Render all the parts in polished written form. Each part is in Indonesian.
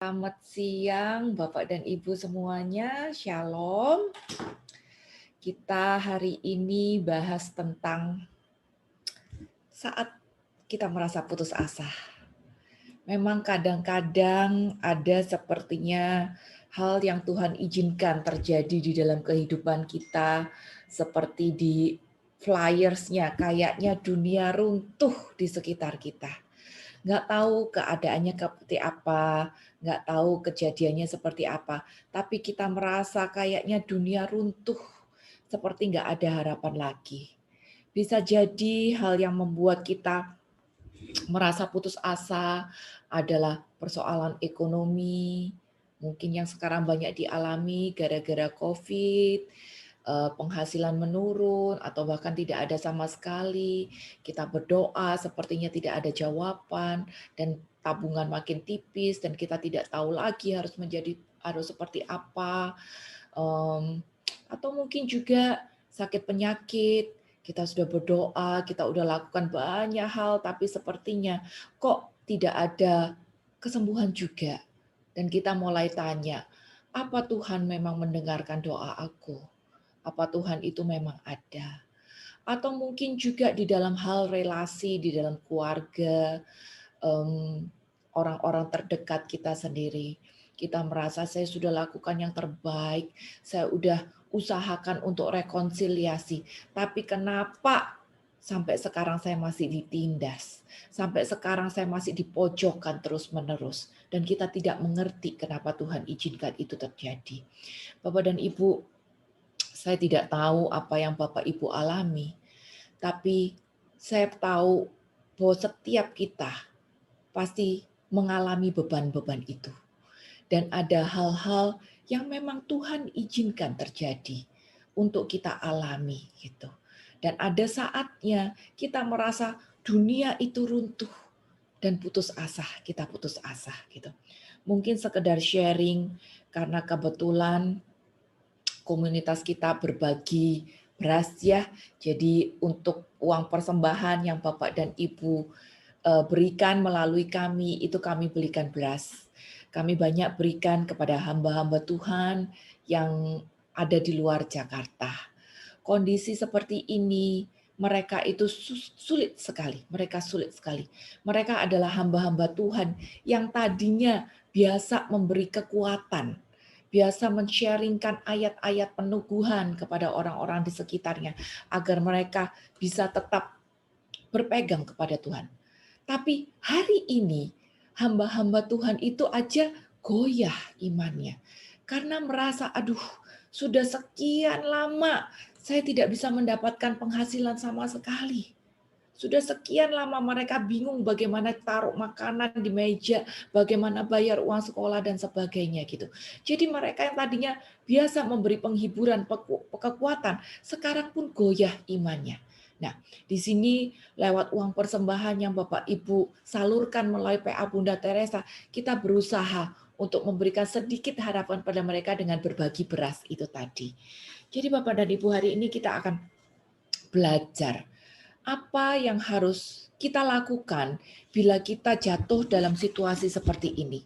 Selamat siang Bapak dan Ibu semuanya, Shalom. Kita hari ini bahas tentang saat kita merasa putus asa. Memang kadang-kadang ada sepertinya hal yang Tuhan izinkan terjadi di dalam kehidupan kita, seperti di flyersnya, kayaknya dunia runtuh di sekitar kita. Nggak tahu keadaannya seperti apa, nggak tahu kejadiannya seperti apa, tapi kita merasa kayaknya dunia runtuh, seperti nggak ada harapan lagi. Bisa jadi hal yang membuat kita merasa putus asa adalah persoalan ekonomi, mungkin yang sekarang banyak dialami gara-gara COVID, penghasilan menurun atau bahkan tidak ada sama sekali. Kita berdoa sepertinya tidak ada jawaban dan tabungan makin tipis dan kita tidak tahu lagi harus seperti apa. Atau mungkin juga sakit penyakit, kita sudah berdoa, kita sudah lakukan banyak hal, tapi sepertinya kok tidak ada kesembuhan juga. Dan kita mulai tanya, apa Tuhan memang mendengarkan doa aku? Apa Tuhan itu memang ada? Atau mungkin juga di dalam hal relasi, di dalam keluarga, orang-orang terdekat kita sendiri. Kita merasa saya sudah lakukan yang terbaik, saya sudah usahakan untuk rekonsiliasi. Tapi kenapa sampai sekarang saya masih ditindas? Sampai sekarang saya masih dipojokkan terus-menerus. Dan kita tidak mengerti kenapa Tuhan izinkan itu terjadi. Bapak dan Ibu, saya tidak tahu apa yang Bapak Ibu alami. Tapi saya tahu bahwa setiap kita pasti mengalami beban-beban itu. Dan ada hal-hal yang memang Tuhan izinkan terjadi untuk kita alami gitu. Dan ada saatnya kita merasa dunia itu runtuh dan kita putus asa gitu. Mungkin sekedar sharing karena kebetulan komunitas kita berbagi beras ya. Jadi untuk uang persembahan yang Bapak dan Ibu berikan melalui kami, itu kami belikan beras. Kami banyak berikan kepada hamba-hamba Tuhan yang ada di luar Jakarta. Kondisi seperti ini, mereka itu sulit sekali. Mereka sulit sekali. Mereka adalah hamba-hamba Tuhan yang tadinya biasa memberi kekuatan, biasa men-sharingkan ayat-ayat peneguhan kepada orang-orang di sekitarnya, agar mereka bisa tetap berpegang kepada Tuhan. Tapi hari ini hamba-hamba Tuhan itu aja goyah imannya. Karena merasa, aduh sudah sekian lama saya tidak bisa mendapatkan penghasilan sama sekali. Sudah sekian lama mereka bingung bagaimana taruh makanan di meja, bagaimana bayar uang sekolah dan sebagainya gitu. Jadi mereka yang tadinya biasa memberi penghiburan, kekuatan, sekarang pun goyah imannya. Nah, di sini lewat uang persembahan yang Bapak Ibu salurkan melalui PA Bunda Teresa, kita berusaha untuk memberikan sedikit harapan pada mereka dengan berbagi beras itu tadi. Jadi Bapak dan Ibu, hari ini kita akan belajar apa yang harus kita lakukan bila kita jatuh dalam situasi seperti ini.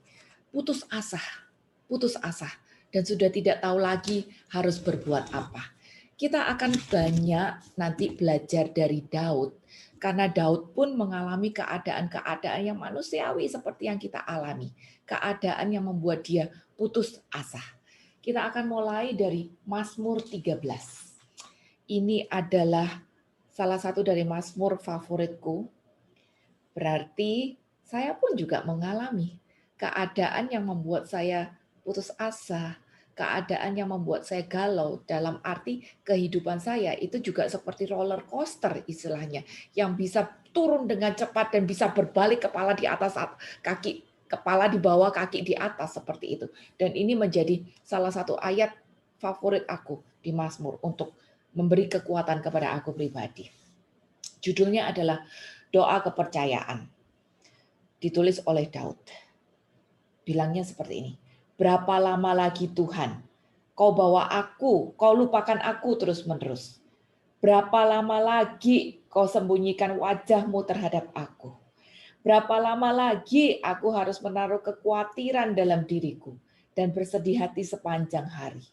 Putus asa, dan sudah tidak tahu lagi harus berbuat apa. Kita akan banyak nanti belajar dari Daud, karena Daud pun mengalami keadaan-keadaan yang manusiawi seperti yang kita alami. Keadaan yang membuat dia putus asa. Kita akan mulai dari Mazmur 13. Ini adalah salah satu dari Mazmur favoritku. Berarti saya pun juga mengalami keadaan yang membuat saya putus asa, keadaan yang membuat saya galau, dalam arti kehidupan saya itu juga seperti roller coaster istilahnya, yang bisa turun dengan cepat dan bisa berbalik kepala di atas kaki, kepala di bawah, kaki di atas seperti itu. Dan ini menjadi salah satu ayat favorit aku di Mazmur untuk memberi kekuatan kepada aku pribadi. Judulnya adalah Doa Kepercayaan. Ditulis oleh Daud. Bilangnya seperti ini. Berapa lama lagi Tuhan kau bawa aku, kau lupakan aku terus-menerus. Berapa lama lagi kau sembunyikan wajahmu terhadap aku. Berapa lama lagi aku harus menaruh kekhawatiran dalam diriku dan bersedih hati sepanjang hari?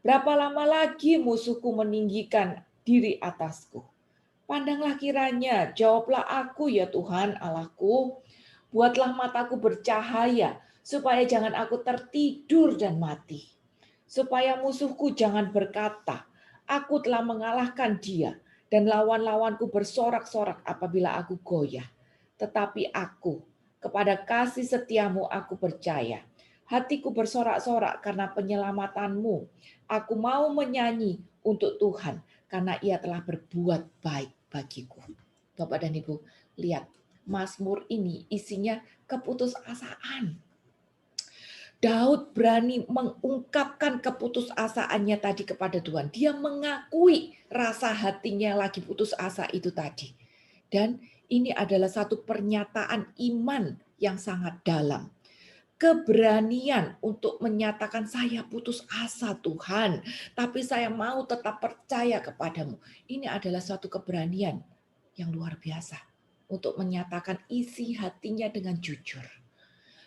Berapa lama lagi musuhku meninggikan diri atasku? Pandanglah kiranya, jawablah aku ya Tuhan Allahku. Buatlah mataku bercahaya, supaya jangan aku tertidur dan mati. Supaya musuhku jangan berkata, aku telah mengalahkan dia, dan lawan-lawanku bersorak-sorak apabila aku goyah. Tetapi aku, kepada kasih setiamu aku percaya. Hatiku bersorak-sorak karena penyelamatanmu. Aku mau menyanyi untuk Tuhan, karena ia telah berbuat baik bagiku. Bapak dan Ibu, lihat, Mazmur ini isinya keputusasaan. Daud berani mengungkapkan keputusasaannya tadi kepada Tuhan. Dia mengakui rasa hatinya lagi putus asa itu tadi. Dan ini adalah satu pernyataan iman yang sangat dalam. Keberanian untuk menyatakan saya putus asa Tuhan, tapi saya mau tetap percaya kepadamu. Ini adalah suatu keberanian yang luar biasa untuk menyatakan isi hatinya dengan jujur.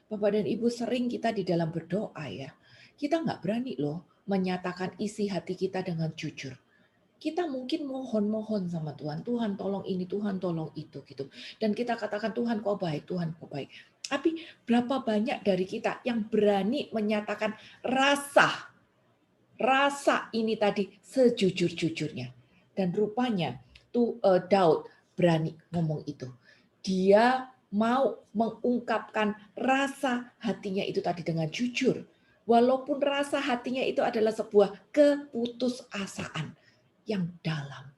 Bapak dan Ibu, sering kita di dalam berdoa ya, kita nggak berani loh menyatakan isi hati kita dengan jujur. Kita mungkin mohon-mohon sama Tuhan, Tuhan tolong ini, Tuhan tolong itu gitu. Dan kita katakan Tuhan kau baik, Tuhan kau baik. Tapi berapa banyak dari kita yang berani menyatakan rasa ini tadi sejujur-jujurnya. Dan rupanya Daud berani ngomong itu. Dia mau mengungkapkan rasa hatinya itu tadi dengan jujur. Walaupun rasa hatinya itu adalah sebuah keputusasaan yang dalam.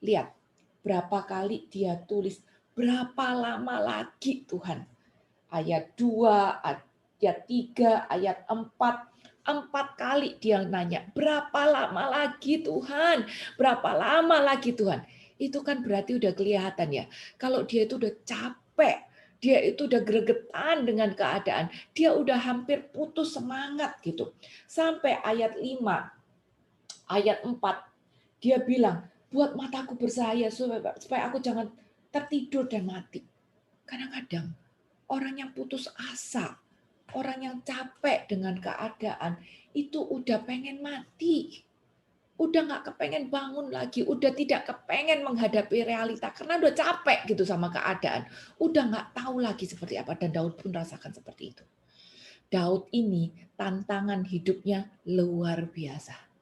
Lihat, berapa kali dia tulis, berapa lama lagi Tuhan. Ayat 2, ayat 3, ayat 4. 4 kali dia nanya, berapa lama lagi Tuhan? Berapa lama lagi Tuhan? Itu kan berarti udah kelihatan ya. Kalau dia itu udah capek, dia itu udah gregetan dengan keadaan. Dia udah hampir putus semangat gitu. Sampai ayat 5, ayat 4, dia bilang, buat mataku bersaya supaya aku jangan tertidur dan mati. Kadang-kadang orang yang putus asa, orang yang capek dengan keadaan, itu udah pengen mati. Udah nggak kepengen bangun lagi, udah tidak kepengen menghadapi realita karena udah capek gitu sama keadaan. Udah nggak tahu lagi seperti apa, dan Daud pun rasakan seperti itu. Daud ini tantangan hidupnya luar biasa.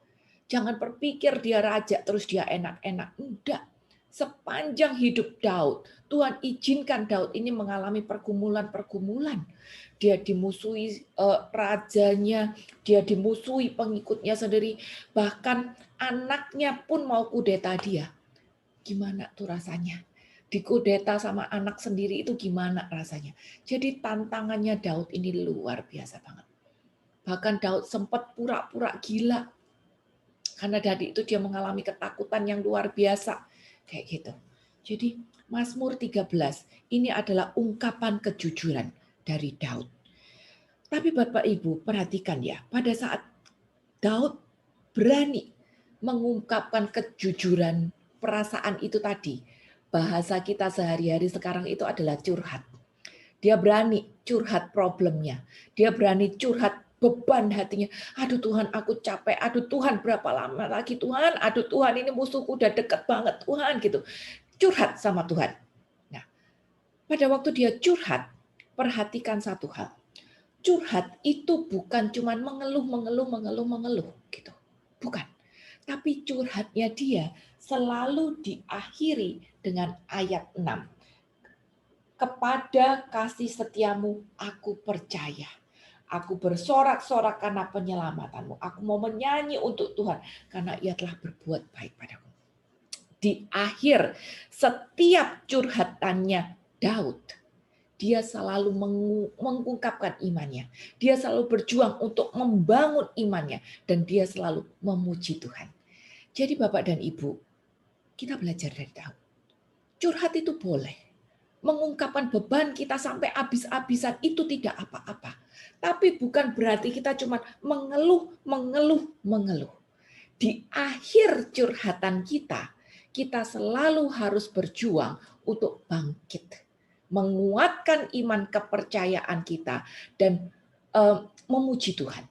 Jangan berpikir dia raja terus dia enak-enak. Enggak. Sepanjang hidup Daud, Tuhan izinkan Daud ini mengalami pergumulan-pergumulan. Dia dimusuhi rajanya, dia dimusuhi pengikutnya sendiri, bahkan anaknya pun mau kudeta dia. Gimana tuh rasanya? Dikudeta sama anak sendiri itu gimana rasanya? Jadi tantangannya Daud ini luar biasa banget. Bahkan Daud sempat pura-pura gila. Karena dari itu dia mengalami ketakutan yang luar biasa. Kayak gitu. Jadi Mazmur 13 ini adalah ungkapan kejujuran dari Daud. Tapi Bapak Ibu perhatikan ya, pada saat Daud berani mengungkapkan kejujuran perasaan itu tadi, bahasa kita sehari-hari sekarang itu adalah curhat. Dia berani curhat problemnya. Dia berani curhat beban hatinya. Aduh Tuhan, aku capek. Aduh Tuhan, berapa lama lagi Tuhan? Aduh Tuhan, ini musuhku udah deket banget Tuhan gitu. Curhat sama Tuhan. Nah, pada waktu dia curhat, perhatikan satu hal. Curhat itu bukan cuman mengeluh gitu. Bukan. Tapi curhatnya dia selalu diakhiri dengan ayat 6. Kepada kasih setiamu aku percaya. Aku bersorak-sorak karena penyelamatanmu. Aku mau menyanyi untuk Tuhan karena ia telah berbuat baik padaku. Di akhir setiap curhatannya Daud, dia selalu mengungkapkan imannya. Dia selalu berjuang untuk membangun imannya. Dan dia selalu memuji Tuhan. Jadi Bapak dan Ibu, kita belajar dari Daud. Curhat itu boleh. Mengungkapkan beban kita sampai habis-habisan itu tidak apa-apa. Tapi bukan berarti kita cuma mengeluh. Di akhir curhatan kita, kita selalu harus berjuang untuk bangkit. menguatkan iman kepercayaan kita, dan memuji Tuhan.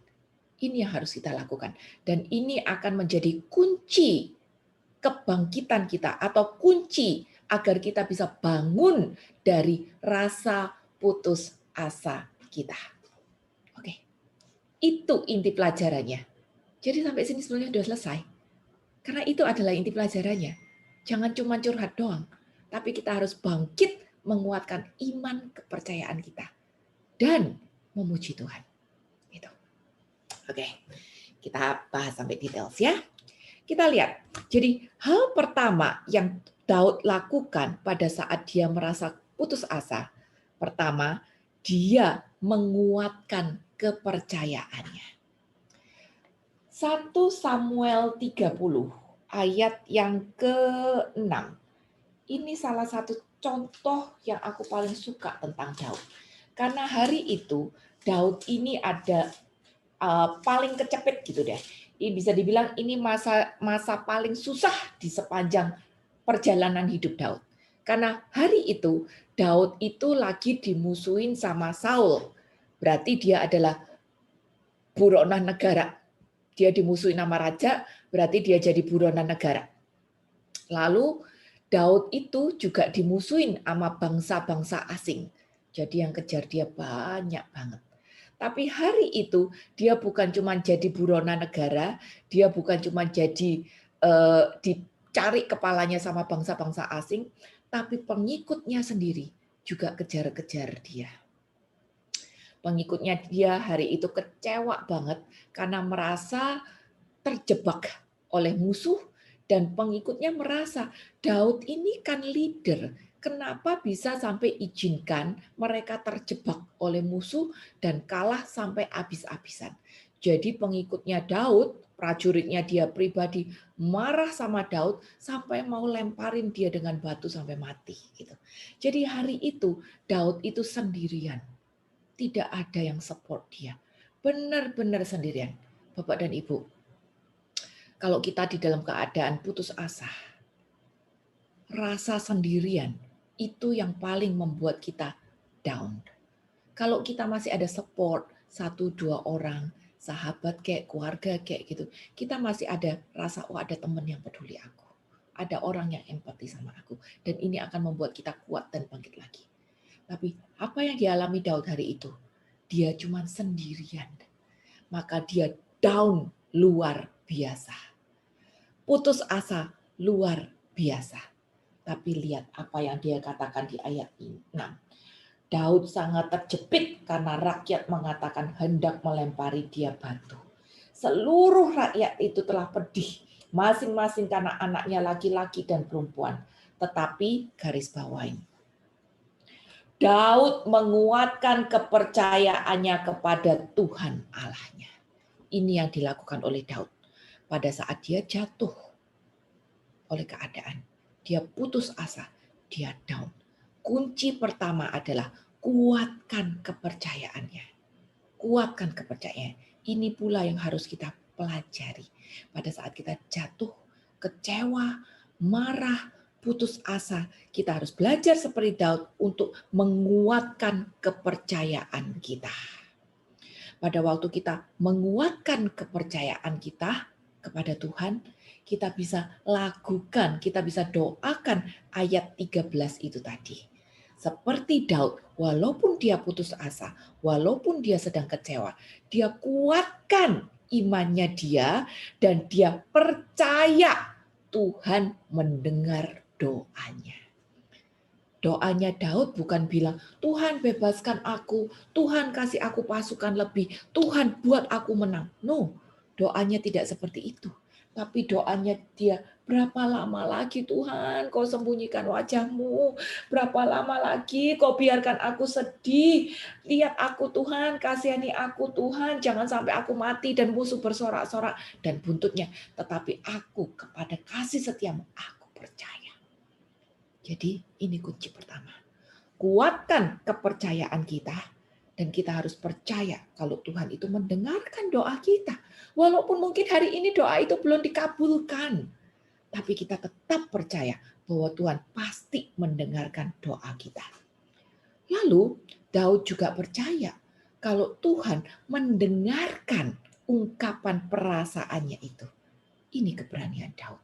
Ini yang harus kita lakukan. Dan ini akan menjadi kunci kebangkitan kita atau kunci agar kita bisa bangun dari rasa putus asa kita. Oke, itu inti pelajarannya. Jadi sampai sini sebenarnya sudah selesai. Karena itu adalah inti pelajarannya. Jangan cuma curhat doang, tapi kita harus bangkit menguatkan iman kepercayaan kita dan memuji Tuhan. Gitu. Oke, kita bahas sampai details ya. Kita lihat. Jadi hal pertama yang Daud lakukan pada saat dia merasa putus asa, pertama, dia menguatkan kepercayaannya. 1 Samuel 30 ayat yang ke-6. Ini salah satu contoh yang aku paling suka tentang Daud. Karena hari itu Daud ini ada paling kecepet gitu deh. Ini bisa dibilang ini masa paling susah di sepanjang perjalanan hidup Daud. Karena hari itu Daud itu lagi dimusuhin sama Saul. Berarti dia adalah buronan negara. Dia dimusuhin nama raja, berarti dia jadi buronan negara. Lalu Daud itu juga dimusuhin sama bangsa-bangsa asing. Jadi yang kejar dia banyak banget. Tapi hari itu dia bukan cuma jadi buronan negara, dia bukan cuma jadi dicari kepalanya sama bangsa-bangsa asing, tapi pengikutnya sendiri juga kejar-kejar dia. Pengikutnya dia hari itu kecewa banget karena merasa terjebak oleh musuh, dan pengikutnya merasa Daud ini kan leader, kenapa bisa sampai izinkan mereka terjebak oleh musuh dan kalah sampai habis-habisan. Jadi pengikutnya Daud, prajuritnya dia pribadi, marah sama Daud sampai mau lemparin dia dengan batu sampai mati gitu. Jadi hari itu Daud itu sendirian. Tidak ada yang support dia. Benar-benar sendirian. Bapak dan Ibu, kalau kita di dalam keadaan putus asa, rasa sendirian itu yang paling membuat kita down. Kalau kita masih ada support 1-2 orang, sahabat kayak keluarga kayak gitu, kita masih ada rasa ada teman yang peduli aku. Ada orang yang empati sama aku, dan ini akan membuat kita kuat dan bangkit lagi. Tapi apa yang dialami Daud hari itu? Dia cuma sendirian. Maka dia down luar biasa. Putus asa luar biasa. Tapi lihat apa yang dia katakan di ayat 6. Daud sangat terjepit karena rakyat mengatakan hendak melempari dia batu. Seluruh rakyat itu telah pedih, masing-masing karena anaknya laki-laki dan perempuan. Tetapi garis bawahi, Daud menguatkan kepercayaannya kepada Tuhan Allahnya. Ini yang dilakukan oleh Daud pada saat dia jatuh oleh keadaan. Dia putus asa, dia down. Kunci pertama adalah kuatkan kepercayaannya. Kuatkan kepercayaan. Ini pula yang harus kita pelajari pada saat kita jatuh, kecewa, marah, putus asa. Kita harus belajar seperti Daud untuk menguatkan kepercayaan kita. Pada waktu kita menguatkan kepercayaan kita kepada Tuhan, kita bisa lakukan, kita bisa doakan ayat 13 itu tadi. Seperti Daud, walaupun dia putus asa, walaupun dia sedang kecewa, dia kuatkan imannya dia, dan dia percaya Tuhan mendengar doanya. Doanya Daud bukan bilang, Tuhan bebaskan aku, Tuhan kasih aku pasukan lebih, Tuhan buat aku menang. No, doanya tidak seperti itu. Tapi doanya dia, berapa lama lagi Tuhan kau sembunyikan wajahmu? Berapa lama lagi kau biarkan aku sedih? Lihat aku Tuhan, kasihani aku Tuhan, jangan sampai aku mati dan musuh bersorak-sorak dan buntutnya. Tetapi aku kepada kasih setiamu, aku percaya. Jadi ini kunci pertama. Kuatkan kepercayaan kita, dan kita harus percaya kalau Tuhan itu mendengarkan doa kita. Walaupun mungkin hari ini doa itu belum dikabulkan, tapi kita tetap percaya bahwa Tuhan pasti mendengarkan doa kita. Lalu Daud juga percaya kalau Tuhan mendengarkan ungkapan perasaannya itu. Ini keberanian Daud.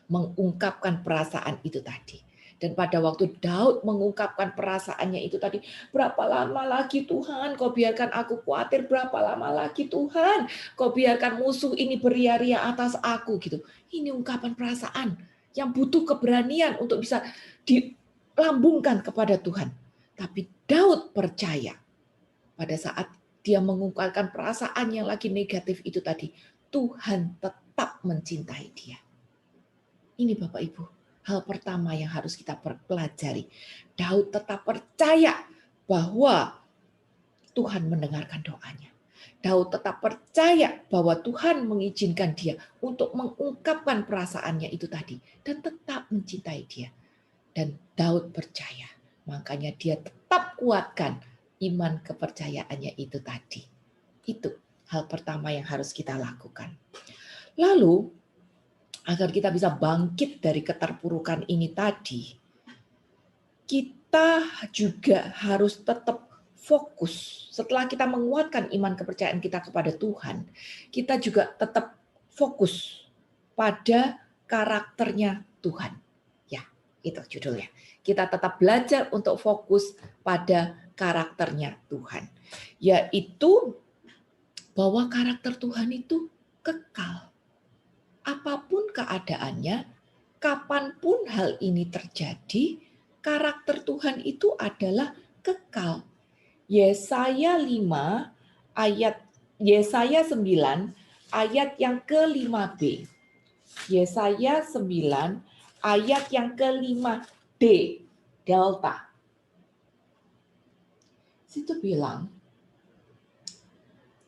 Mengungkapkan perasaan itu tadi. Dan pada waktu Daud mengungkapkan perasaannya itu tadi, berapa lama lagi Tuhan kau biarkan aku khawatir, berapa lama lagi Tuhan kau biarkan musuh ini beria-ria atas aku gitu. Ini ungkapan perasaan yang butuh keberanian untuk bisa dilambungkan kepada Tuhan. Tapi Daud percaya pada saat dia mengungkapkan perasaan yang lagi negatif itu tadi, Tuhan tetap mencintai dia. Ini Bapak Ibu, hal pertama yang harus kita pelajari. Daud tetap percaya bahwa Tuhan mendengarkan doanya. Daud tetap percaya bahwa Tuhan mengizinkan dia untuk mengungkapkan perasaannya itu tadi dan tetap mencintai dia. Dan Daud percaya, makanya dia tetap kuatkan iman kepercayaannya itu tadi. Itu hal pertama yang harus kita lakukan. Lalu agar kita bisa bangkit dari keterpurukan ini tadi, kita juga harus tetap fokus. Setelah kita menguatkan iman kepercayaan kita kepada Tuhan, kita juga tetap fokus pada karakternya Tuhan. Ya, itu judulnya. Kita tetap belajar untuk fokus pada karakternya Tuhan. Yaitu bahwa karakter Tuhan itu kekal. Apapun keadaannya, kapanpun hal ini terjadi, karakter Tuhan itu adalah kekal. Yesaya 5 ayat Yesaya 9 ayat yang ke-5b. Yesaya 9 ayat yang ke-5d. Delta. Situ bilang,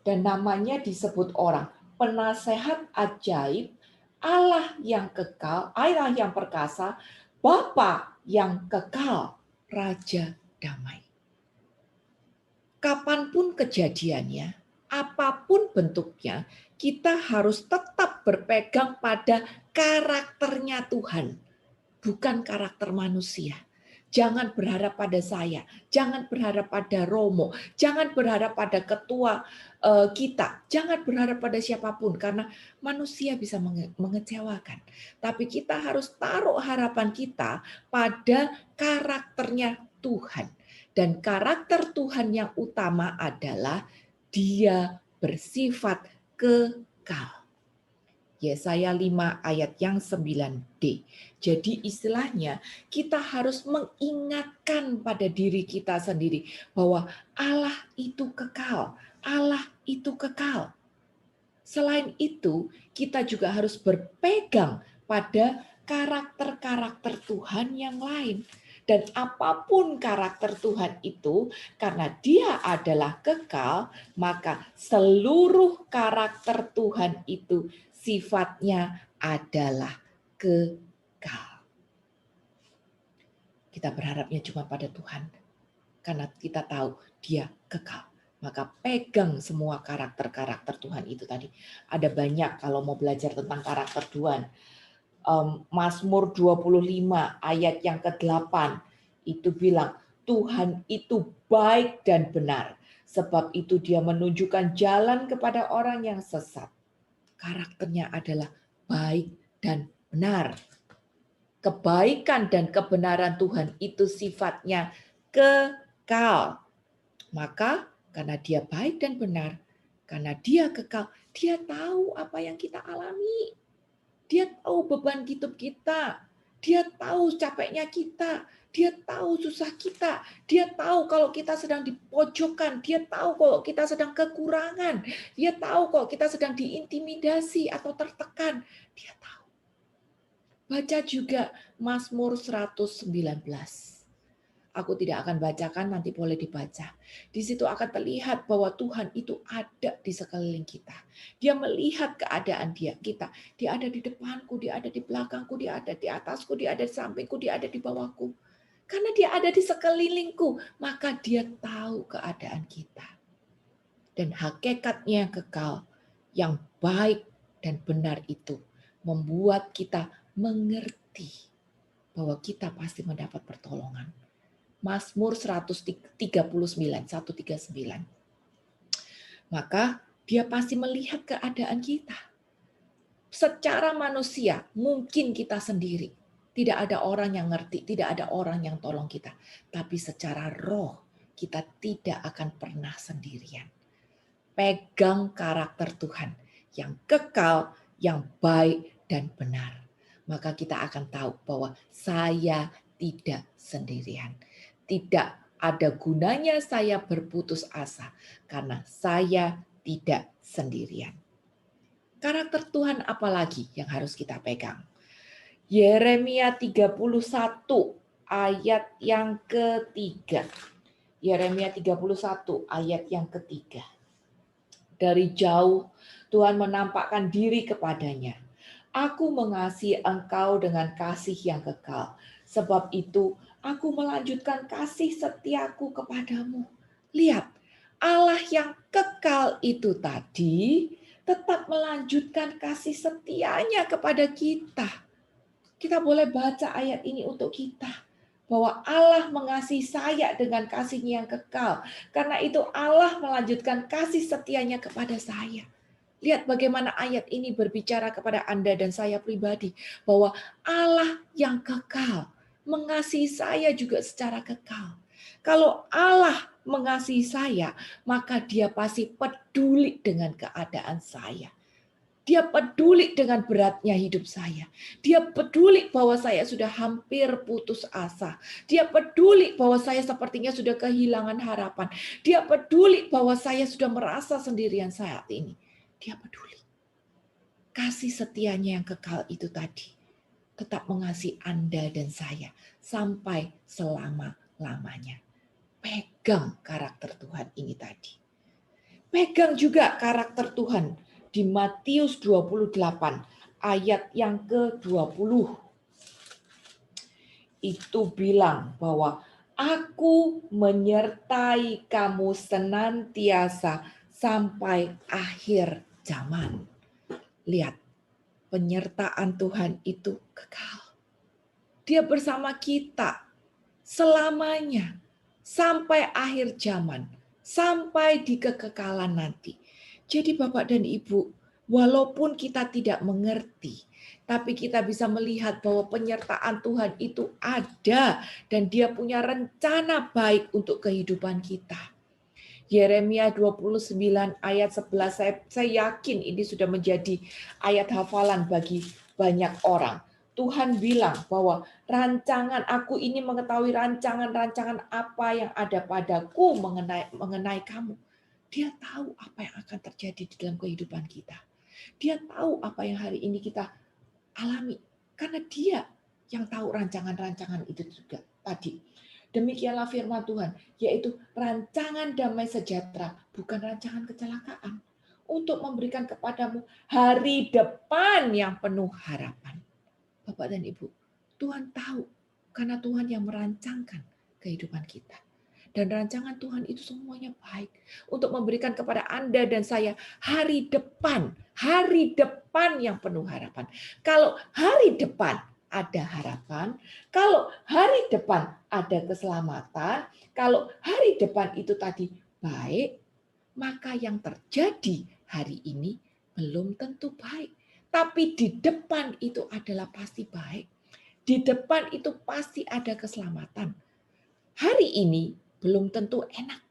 dan namanya disebut orang penasehat ajaib, Allah yang kekal, Allah yang perkasa, Bapa yang kekal, Raja damai. Kapanpun kejadiannya, apapun bentuknya, kita harus tetap berpegang pada karakternya Tuhan, bukan karakter manusia. Jangan berharap pada saya, jangan berharap pada Romo, jangan berharap pada ketua kita, jangan berharap pada siapapun karena manusia bisa mengecewakan. Tapi kita harus taruh harapan kita pada karakternya Tuhan. Dan karakter Tuhan yang utama adalah Dia bersifat kekal. Yesaya 5 ayat yang 9d. Jadi istilahnya kita harus mengingatkan pada diri kita sendiri bahwa Allah itu kekal. Allah itu kekal. Selain itu, kita juga harus berpegang pada karakter-karakter Tuhan yang lain. Dan apapun karakter Tuhan itu, karena Dia adalah kekal, maka seluruh karakter Tuhan itu sifatnya adalah kekal. Kita berharapnya cuma pada Tuhan, karena kita tahu Dia kekal. Maka pegang semua karakter-karakter Tuhan itu tadi. Ada banyak kalau mau belajar tentang karakter Tuhan. Mazmur 25 ayat yang ke-8 itu bilang, Tuhan itu baik dan benar. Sebab itu Dia menunjukkan jalan kepada orang yang sesat. Karakternya adalah baik dan benar. Kebaikan dan kebenaran Tuhan itu sifatnya kekal. Maka karena Dia baik dan benar, karena Dia kekal, Dia tahu apa yang kita alami. Dia tahu beban hidup kita. Dia tahu capeknya kita. Dia tahu susah kita. Dia tahu kalau kita sedang dipojokkan. Dia tahu kalau kita sedang kekurangan. Dia tahu kalau kita sedang diintimidasi atau tertekan. Dia tahu. Baca juga Mazmur 119. Aku tidak akan bacakan, nanti boleh dibaca. Di situ akan terlihat bahwa Tuhan itu ada di sekeliling kita. Dia melihat keadaan kita. Dia ada di depanku, Dia ada di belakangku, Dia ada di atasku, Dia ada di sampingku, Dia ada di bawahku. Karena Dia ada di sekelilingku, maka Dia tahu keadaan kita. Dan hakikatnya yang kekal, yang baik dan benar itu membuat kita mengerti bahwa kita pasti mendapat pertolongan. Mazmur 139. Maka dia pasti melihat keadaan kita. Secara manusia, mungkin kita sendiri. Tidak ada orang yang ngerti, tidak ada orang yang tolong kita. Tapi secara roh, kita tidak akan pernah sendirian. Pegang karakter Tuhan yang kekal, yang baik dan benar. Maka kita akan tahu bahwa saya tidak sendirian. Tidak ada gunanya saya berputus asa karena saya tidak sendirian. Karakter Tuhan apalagi yang harus kita pegang? Yeremia 31 ayat yang ketiga. Yeremia 31 ayat yang ketiga. Dari jauh Tuhan menampakkan diri kepadanya. Aku mengasihi engkau dengan kasih yang kekal. Sebab itu aku melanjutkan kasih setiaku kepadamu. Lihat, Allah yang kekal itu tadi tetap melanjutkan kasih setianya kepada kita. Kita boleh baca ayat ini untuk kita. Bahwa Allah mengasihi saya dengan kasih-Nya yang kekal. Karena itu Allah melanjutkan kasih setianya kepada saya. Lihat bagaimana ayat ini berbicara kepada Anda dan saya pribadi. Bahwa Allah yang kekal mengasihi saya juga secara kekal. Kalau Allah mengasihi saya, maka dia pasti peduli dengan keadaan saya. Dia peduli dengan beratnya hidup saya. Dia peduli bahwa saya sudah hampir putus asa. Dia peduli bahwa saya sepertinya sudah kehilangan harapan. Dia peduli bahwa saya sudah merasa sendirian saat ini. Dia peduli. Kasih setianya yang kekal itu tadi tetap mengasihi Anda dan saya sampai selama-lamanya. Pegang karakter Tuhan ini tadi. Pegang juga karakter Tuhan di Matius 28 ayat yang ke-20. Itu bilang bahwa aku menyertai kamu senantiasa sampai akhir zaman. Lihat, penyertaan Tuhan itu kekal. Dia bersama kita selamanya sampai akhir zaman, sampai di kekekalan nanti. Jadi Bapak dan Ibu, walaupun kita tidak mengerti, tapi kita bisa melihat bahwa penyertaan Tuhan itu ada dan Dia punya rencana baik untuk kehidupan kita. Yeremia 29 ayat 11, saya yakin ini sudah menjadi ayat hafalan bagi banyak orang. Tuhan bilang bahwa rancangan aku ini mengetahui rancangan-rancangan apa yang ada padaku mengenai kamu. Dia tahu apa yang akan terjadi di dalam kehidupan kita. Dia tahu apa yang hari ini kita alami. Karena dia yang tahu rancangan-rancangan itu juga tadi. Demikianlah firman Tuhan, yaitu rancangan damai sejahtera, bukan rancangan kecelakaan. Untuk memberikan kepadamu hari depan yang penuh harapan. Bapak dan Ibu, Tuhan tahu karena Tuhan yang merancangkan kehidupan kita. Dan rancangan Tuhan itu semuanya baik untuk memberikan kepada Anda dan saya hari depan yang penuh harapan. Kalau hari depan ada harapan, kalau hari depan ada keselamatan, kalau hari depan itu tadi baik, maka yang terjadi hari ini belum tentu baik. Tapi di depan itu adalah pasti baik. Di depan itu pasti ada keselamatan. Hari ini belum tentu enak.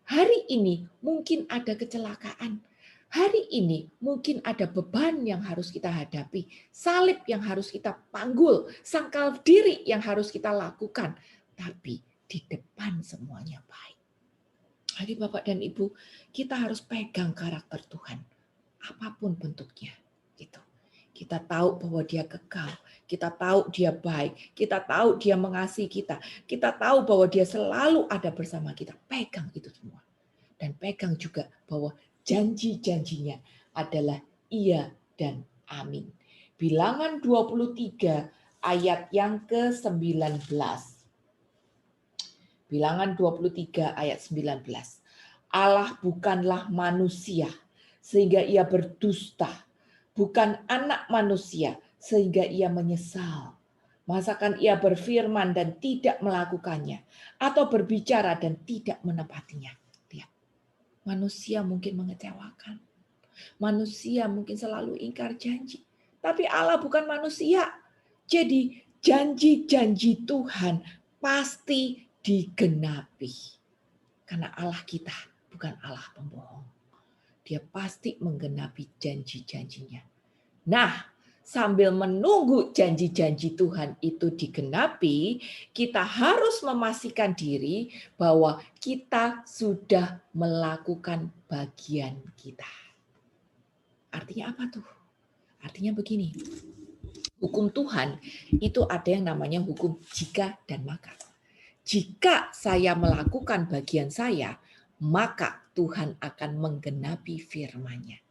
Hari ini mungkin ada kecelakaan. Hari ini mungkin ada beban yang harus kita hadapi. Salib yang harus kita panggul. Sangkal diri yang harus kita lakukan. Tapi di depan semuanya baik. Jadi Bapak dan Ibu, kita harus pegang karakter Tuhan. Apapun bentuknya. Gitu. Kita tahu bahwa dia kekal. Kita tahu dia baik. Kita tahu dia mengasihi kita. Kita tahu bahwa dia selalu ada bersama kita. Pegang itu semua. Dan pegang juga bahwa janji-janjinya adalah iya dan amin. Bilangan 23 ayat yang ke-19. Bilangan 23 ayat 19. Allah bukanlah manusia sehingga ia berdusta. Bukan anak manusia sehingga ia menyesal. Masakan ia berfirman dan tidak melakukannya, atau berbicara dan tidak menepatinya. Lihat, manusia mungkin mengecewakan. Manusia mungkin selalu ingkar janji. Tapi Allah bukan manusia. Jadi janji-janji Tuhan pasti digenapi. Karena Allah kita bukan Allah pembohong. Dia pasti menggenapi janji-janjinya. Nah, sambil menunggu janji-janji Tuhan itu digenapi, kita harus memastikan diri bahwa kita sudah melakukan bagian kita. Artinya apa tuh? Artinya begini, hukum Tuhan itu ada yang namanya hukum jika dan maka. Jika saya melakukan bagian saya, maka Tuhan akan menggenapi firman-Nya.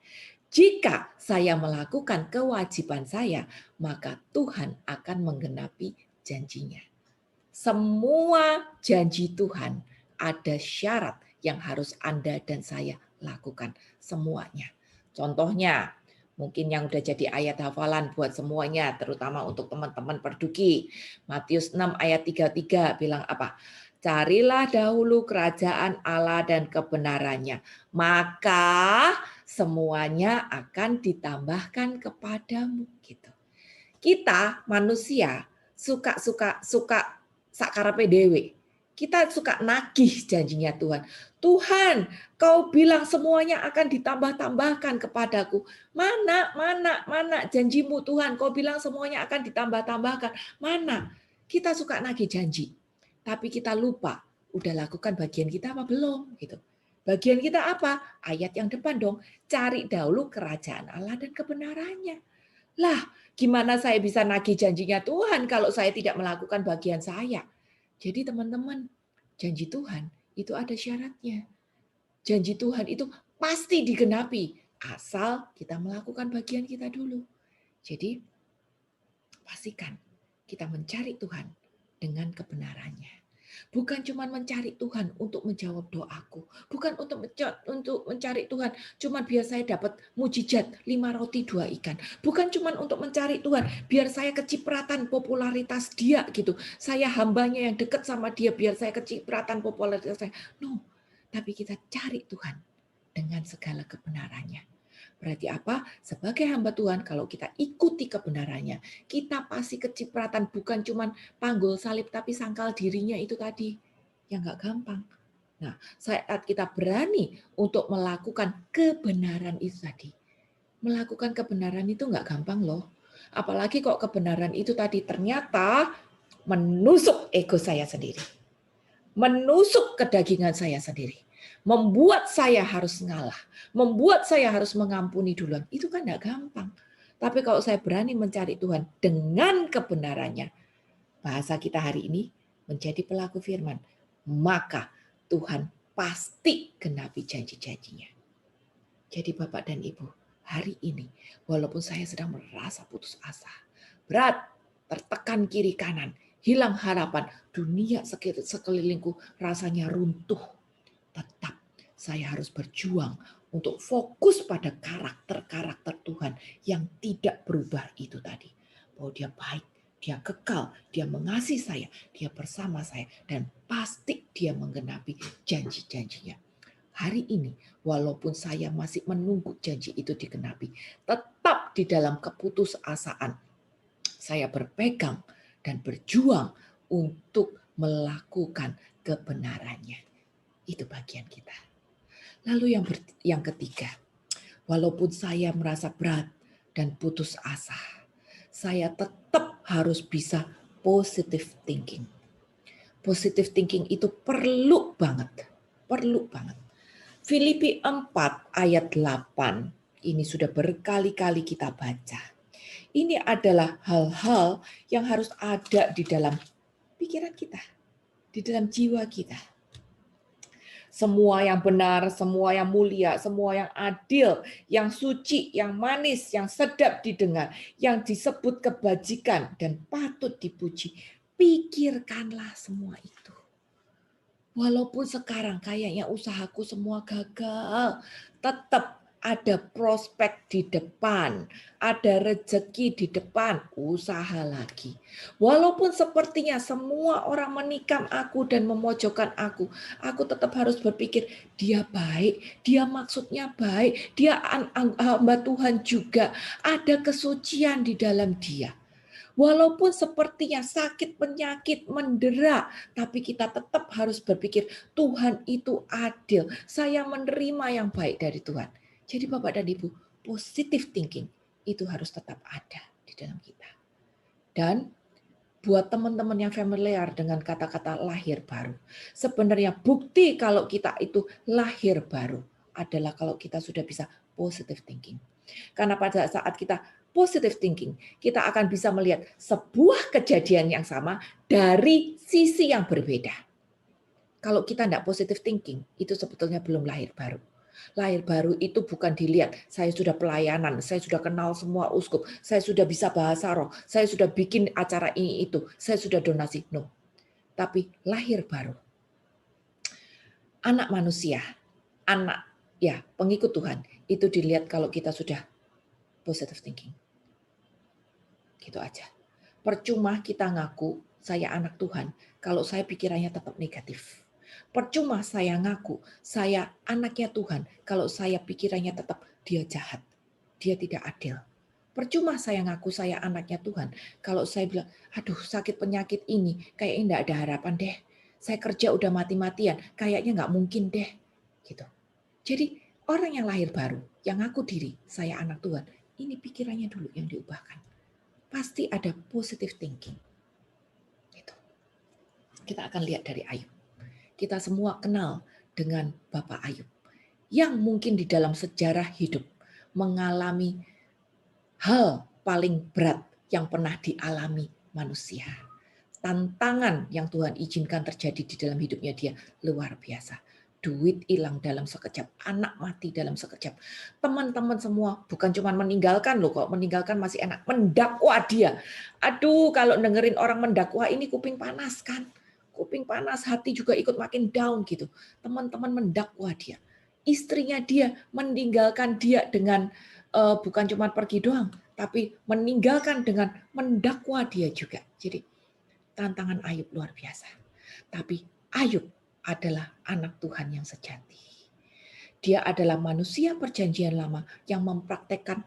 Jika saya melakukan kewajiban saya, maka Tuhan akan menggenapi janjinya. Semua janji Tuhan ada syarat yang harus Anda dan saya lakukan. Semuanya. Contohnya, mungkin yang udah jadi ayat hafalan buat semuanya, terutama untuk teman-teman perduki. Matius 6 ayat 33 bilang apa? Carilah dahulu kerajaan Allah dan kebenarannya, maka semuanya akan ditambahkan kepadamu. Gitu. Kita manusia suka sakarepe dhewe. Kita suka nagih janjinya Tuhan. Tuhan, kau bilang semuanya akan ditambah-tambahkan kepadaku. Mana janjimu Tuhan? Kau bilang semuanya akan ditambah-tambahkan. Mana? Kita suka nagih janji. Tapi kita lupa, udah lakukan bagian kita apa belum? Gitu. Bagian kita apa? Ayat yang depan dong. Cari dahulu kerajaan Allah dan kebenarannya. Lah, gimana saya bisa nagih janjinya Tuhan kalau saya tidak melakukan bagian saya? Jadi teman-teman, janji Tuhan itu ada syaratnya. Janji Tuhan itu pasti digenapi asal kita melakukan bagian kita dulu. Jadi pastikan kita mencari Tuhan dengan kebenarannya. Bukan cuma mencari Tuhan untuk menjawab doaku. Bukan untuk mencari Tuhan cuma biar saya dapat mujizat 5 roti 2 ikan. Bukan cuma untuk mencari Tuhan biar saya kecipratan popularitas dia gitu. Saya hambanya yang dekat sama dia biar saya kecipratan popularitas saya. No, tapi kita cari Tuhan dengan segala kebenarannya. Berarti apa? Sebagai hamba Tuhan, kalau kita ikuti kebenarannya, kita pasti kecipratan bukan cuma panggul salib, tapi sangkal dirinya itu tadi. Yang nggak gampang. Nah, saat kita berani untuk melakukan kebenaran itu tadi. Melakukan kebenaran itu nggak gampang loh. Apalagi kok kebenaran itu tadi ternyata menusuk ego saya sendiri. Menusuk kedagingan saya sendiri. Membuat saya harus ngalah. Membuat saya harus mengampuni duluan. Itu kan enggak gampang. Tapi kalau saya berani mencari Tuhan dengan kebenarannya, bahasa kita hari ini menjadi pelaku firman, maka Tuhan pasti genapi janji-janjinya. Jadi Bapak dan Ibu, hari ini walaupun saya sedang merasa putus asa, berat, tertekan kiri kanan, hilang harapan, dunia sekelilingku rasanya runtuh, tetap saya harus berjuang untuk fokus pada karakter-karakter Tuhan yang tidak berubah itu tadi. Bahwa dia baik, dia kekal, dia mengasihi saya, dia bersama saya, dan pasti dia menggenapi janji-janjinya. Hari ini, walaupun saya masih menunggu janji itu digenapi, tetap di dalam keputusasaan, saya berpegang dan berjuang untuk melakukan kebenarannya. Itu bagian kita. Lalu yang ketiga, walaupun saya merasa berat dan putus asa, saya tetap harus bisa positive thinking. Positive thinking itu perlu banget. Perlu banget. Filipi 4 ayat 8, ini sudah berkali-kali kita baca. Ini adalah hal-hal yang harus ada di dalam pikiran kita, di dalam jiwa kita. Semua yang benar, semua yang mulia, semua yang adil, yang suci, yang manis, yang sedap didengar, yang disebut kebajikan dan patut dipuji. Pikirkanlah semua itu. Walaupun sekarang kayaknya usahaku semua gagal, tetap ada prospek di depan, ada rezeki di depan, usaha lagi. Walaupun sepertinya semua orang menikam aku dan memojokkan aku tetap harus berpikir, dia baik, dia maksudnya baik, dia hamba Tuhan juga, ada kesucian di dalam dia. Walaupun sepertinya sakit, penyakit, mendera, tapi kita tetap harus berpikir, Tuhan itu adil. Saya menerima yang baik dari Tuhan. Jadi Bapak dan Ibu, positive thinking itu harus tetap ada di dalam kita. Dan buat teman-teman yang familiar dengan kata-kata lahir baru, sebenarnya bukti kalau kita itu lahir baru adalah kalau kita sudah bisa positive thinking. Karena pada saat kita positive thinking, kita akan bisa melihat sebuah kejadian yang sama dari sisi yang berbeda. Kalau kita tidak positive thinking, itu sebetulnya belum lahir baru. Lahir baru itu bukan dilihat, saya sudah pelayanan, saya sudah kenal semua uskup, saya sudah bisa bahasa roh, saya sudah bikin acara ini itu, saya sudah donasi. No. Tapi lahir baru. Anak manusia, pengikut Tuhan, itu dilihat kalau kita sudah positive thinking. Gitu aja. Percuma kita ngaku saya anak Tuhan kalau saya pikirannya tetap negatif. Percuma saya ngaku saya anaknya Tuhan kalau saya pikirannya tetap dia jahat, dia tidak adil. Percuma saya ngaku saya anaknya Tuhan kalau saya bilang, aduh sakit penyakit ini kayaknya enggak ada harapan deh. Saya kerja udah mati-matian, kayaknya nggak mungkin deh. Gitu. Jadi orang yang lahir baru, yang ngaku diri saya anak Tuhan, ini pikirannya dulu yang diubahkan. Pasti ada positive thinking. Gitu. Kita akan lihat dari Ayub. Kita semua kenal dengan Bapak Ayub. Yang mungkin di dalam sejarah hidup mengalami hal paling berat yang pernah dialami manusia. Tantangan yang Tuhan izinkan terjadi di dalam hidupnya dia luar biasa. Duit hilang dalam sekejap, anak mati dalam sekejap. Teman-teman semua bukan cuma meninggalkan loh, kok meninggalkan masih enak, mendakwa dia. Aduh, kalau dengerin orang mendakwa ini kuping panas kan. Kuping panas, hati juga ikut makin down gitu. Teman-teman mendakwa dia. Istrinya dia meninggalkan dia dengan bukan cuma pergi doang, tapi meninggalkan dengan mendakwa dia juga. Jadi tantangan Ayub luar biasa. Tapi Ayub adalah anak Tuhan yang sejati. Dia adalah manusia perjanjian lama yang mempraktekkan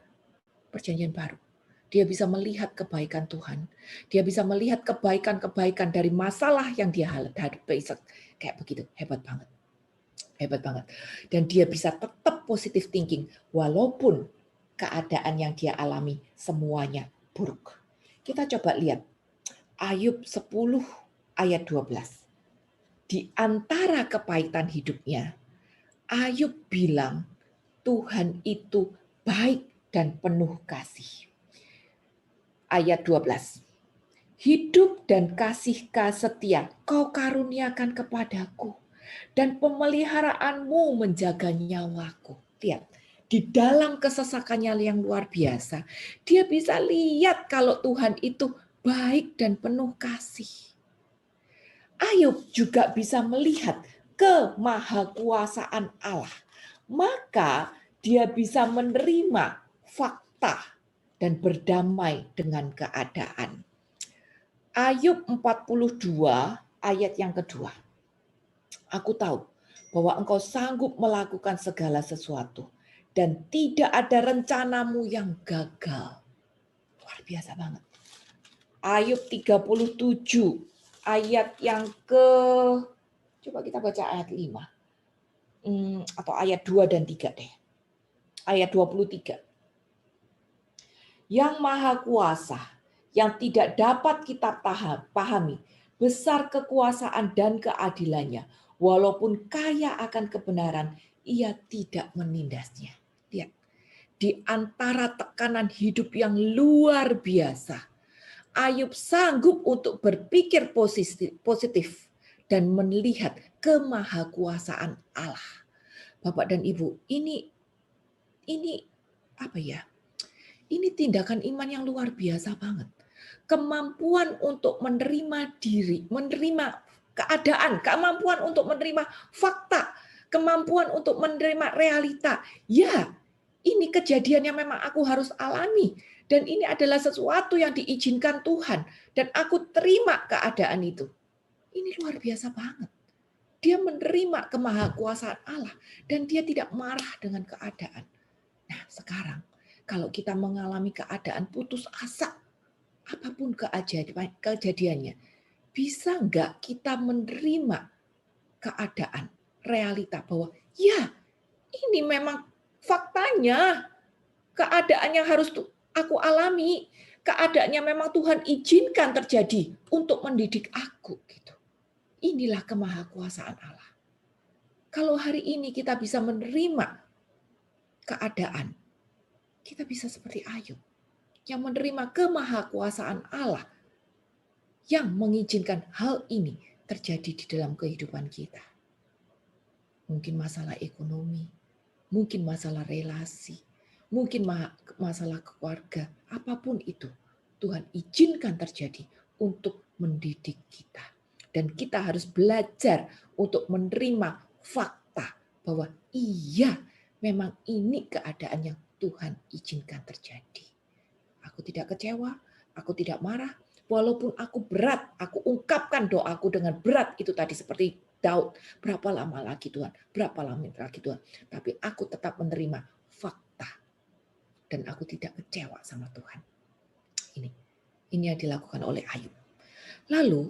perjanjian baru. Dia bisa melihat kebaikan Tuhan. Dia bisa melihat kebaikan-kebaikan dari masalah yang dia hadapi. Kayak begitu, hebat banget. Hebat banget. Dan dia bisa tetap positive thinking walaupun keadaan yang dia alami semuanya buruk. Kita coba lihat Ayub 10 ayat 12. Di antara kepahitan hidupnya, Ayub bilang Tuhan itu baik dan penuh kasih. Ayat 12. Hidup dan kasih setia kau karuniakan kepadaku, dan pemeliharaanmu menjaga nyawaku. Lihat, di dalam kesesakannya yang luar biasa, dia bisa lihat kalau Tuhan itu baik dan penuh kasih. Ayub juga bisa melihat kemahakuasaan Allah. Maka dia bisa menerima fakta dan berdamai dengan keadaan. Ayub 42 ayat yang kedua. Aku tahu bahwa engkau sanggup melakukan segala sesuatu dan tidak ada rencanamu yang gagal. Luar biasa banget. Ayub 37 ayat yang coba kita baca ayat 5. Atau ayat 2 dan 3 deh. Ayat 23. Yang maha kuasa, yang tidak dapat kita pahami, besar kekuasaan dan keadilannya. Walaupun kaya akan kebenaran, ia tidak menindasnya. Lihat, di antara tekanan hidup yang luar biasa, Ayub sanggup untuk berpikir positif dan melihat kemahakuasaan Allah. Bapak dan Ibu, ini apa ya? Ini tindakan iman yang luar biasa banget. Kemampuan untuk menerima diri, menerima keadaan, kemampuan untuk menerima fakta, kemampuan untuk menerima realita. Ya, Ini kejadian yang memang aku harus alami. Dan ini adalah sesuatu yang diizinkan Tuhan. Dan aku terima keadaan itu. Ini luar biasa banget. Dia menerima kemahakuasaan Allah. Dan dia tidak marah dengan keadaan. Nah sekarang, kalau kita mengalami keadaan putus asa, apapun kejadiannya, bisa nggak kita menerima keadaan, realita bahwa ya ini memang faktanya, keadaan yang harus aku alami, keadaannya memang Tuhan izinkan terjadi untuk mendidik aku. Gitu. Inilah kemahakuasaan Allah. Kalau hari ini kita bisa menerima keadaan, kita bisa seperti Ayub yang menerima kemahakuasaan Allah yang mengizinkan hal ini terjadi di dalam kehidupan kita. Mungkin masalah ekonomi, mungkin masalah relasi, mungkin masalah keluarga, apapun itu, Tuhan izinkan terjadi untuk mendidik kita. Dan kita harus belajar untuk menerima fakta bahwa iya, memang ini keadaan yang Tuhan izinkan terjadi. Aku tidak kecewa, aku tidak marah, walaupun aku berat, aku ungkapkan doaku dengan berat itu tadi seperti Daud. Berapa lama lagi Tuhan? Berapa lama lagi Tuhan? Tapi aku tetap menerima fakta. Dan aku tidak kecewa sama Tuhan. Ini yang dilakukan oleh Ayub. Lalu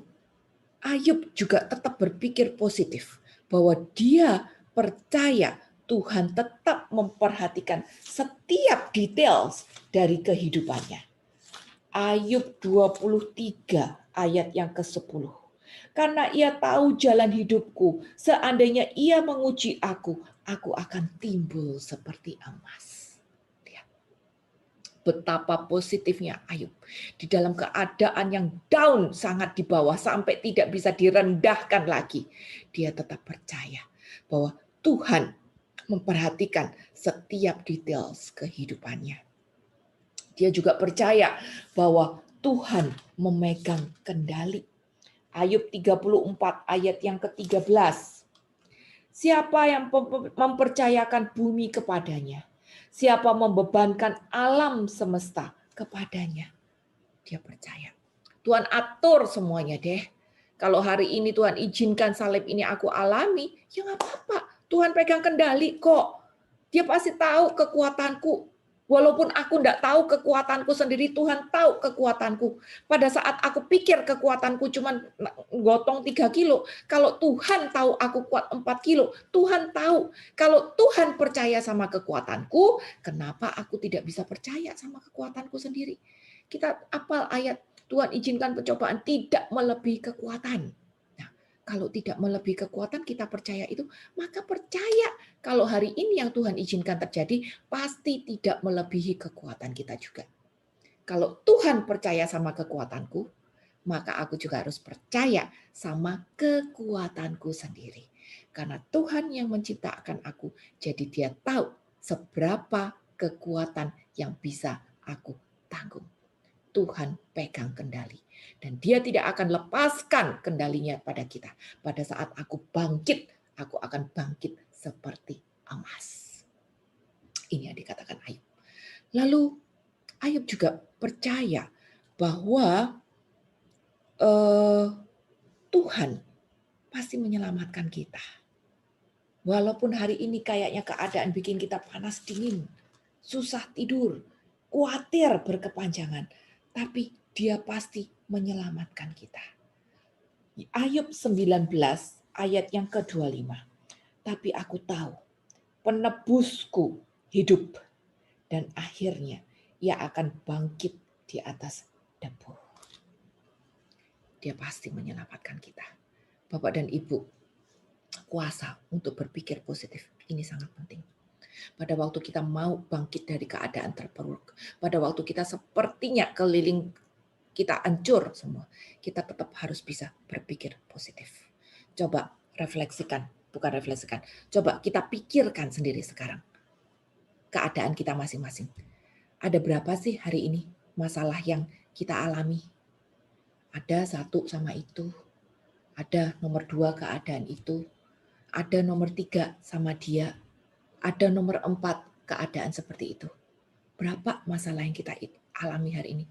Ayub juga tetap berpikir positif. Bahwa dia percaya Tuhan tetap memperhatikan setiap detail dari kehidupannya. Ayub 23 ayat yang ke-10. Karena ia tahu jalan hidupku, seandainya ia menguji aku akan timbul seperti emas. Lihat. Betapa positifnya Ayub. Di dalam keadaan yang down, sangat di bawah, sampai tidak bisa direndahkan lagi. Dia tetap percaya bahwa Tuhan memperhatikan setiap detail kehidupannya. Dia juga percaya bahwa Tuhan memegang kendali. Ayub 34 ayat yang ke-13. Siapa yang mempercayakan bumi kepadanya? Siapa membebankan alam semesta kepadanya? Dia percaya. Tuhan atur semuanya deh. Kalau hari ini Tuhan izinkan salib ini aku alami, ya nggak apa-apa. Tuhan pegang kendali kok. Dia pasti tahu kekuatanku. Walaupun aku tidak tahu kekuatanku sendiri, Tuhan tahu kekuatanku. Pada saat aku pikir kekuatanku cuma gotong 3 kilo, kalau Tuhan tahu aku kuat 4 kilo, Tuhan tahu. Kalau Tuhan percaya sama kekuatanku, kenapa aku tidak bisa percaya sama kekuatanku sendiri? Kita apal ayat, Tuhan izinkan pencobaan tidak melebihi kekuatan. Nah, kalau tidak melebihi kekuatan, kita percaya itu, maka percaya kalau hari ini yang Tuhan izinkan terjadi, pasti tidak melebihi kekuatan kita juga. Kalau Tuhan percaya sama kekuatanku, maka aku juga harus percaya sama kekuatanku sendiri. Karena Tuhan yang menciptakan aku, jadi dia tahu seberapa kekuatan yang bisa aku tanggung. Tuhan pegang kendali. Dan dia tidak akan lepaskan kendalinya pada kita. Pada saat aku bangkit, aku akan bangkit seperti emas. Ini yang dikatakan Ayub. Lalu Ayub juga percaya bahwa Tuhan pasti menyelamatkan kita. Walaupun hari ini kayaknya keadaan bikin kita panas dingin, susah tidur, khawatir berkepanjangan, tapi dia pasti menyelamatkan kita. Ayub 19 ayat yang ke-25. Tapi aku tahu penebusku hidup dan akhirnya ia akan bangkit di atas debu. Dia pasti menyelamatkan kita. Bapak dan Ibu, kuasa untuk berpikir positif ini sangat penting. Pada waktu kita mau bangkit dari keadaan terpuruk, pada waktu kita sepertinya keliling kita hancur semua, kita tetap harus bisa berpikir positif. Coba coba kita pikirkan sendiri sekarang keadaan kita masing-masing. Ada berapa sih hari ini masalah yang kita alami? Ada 1 sama itu, ada nomor 2 keadaan itu, ada nomor 3 sama dia, ada nomor 4 keadaan seperti itu? Berapa masalah yang kita alami hari ini?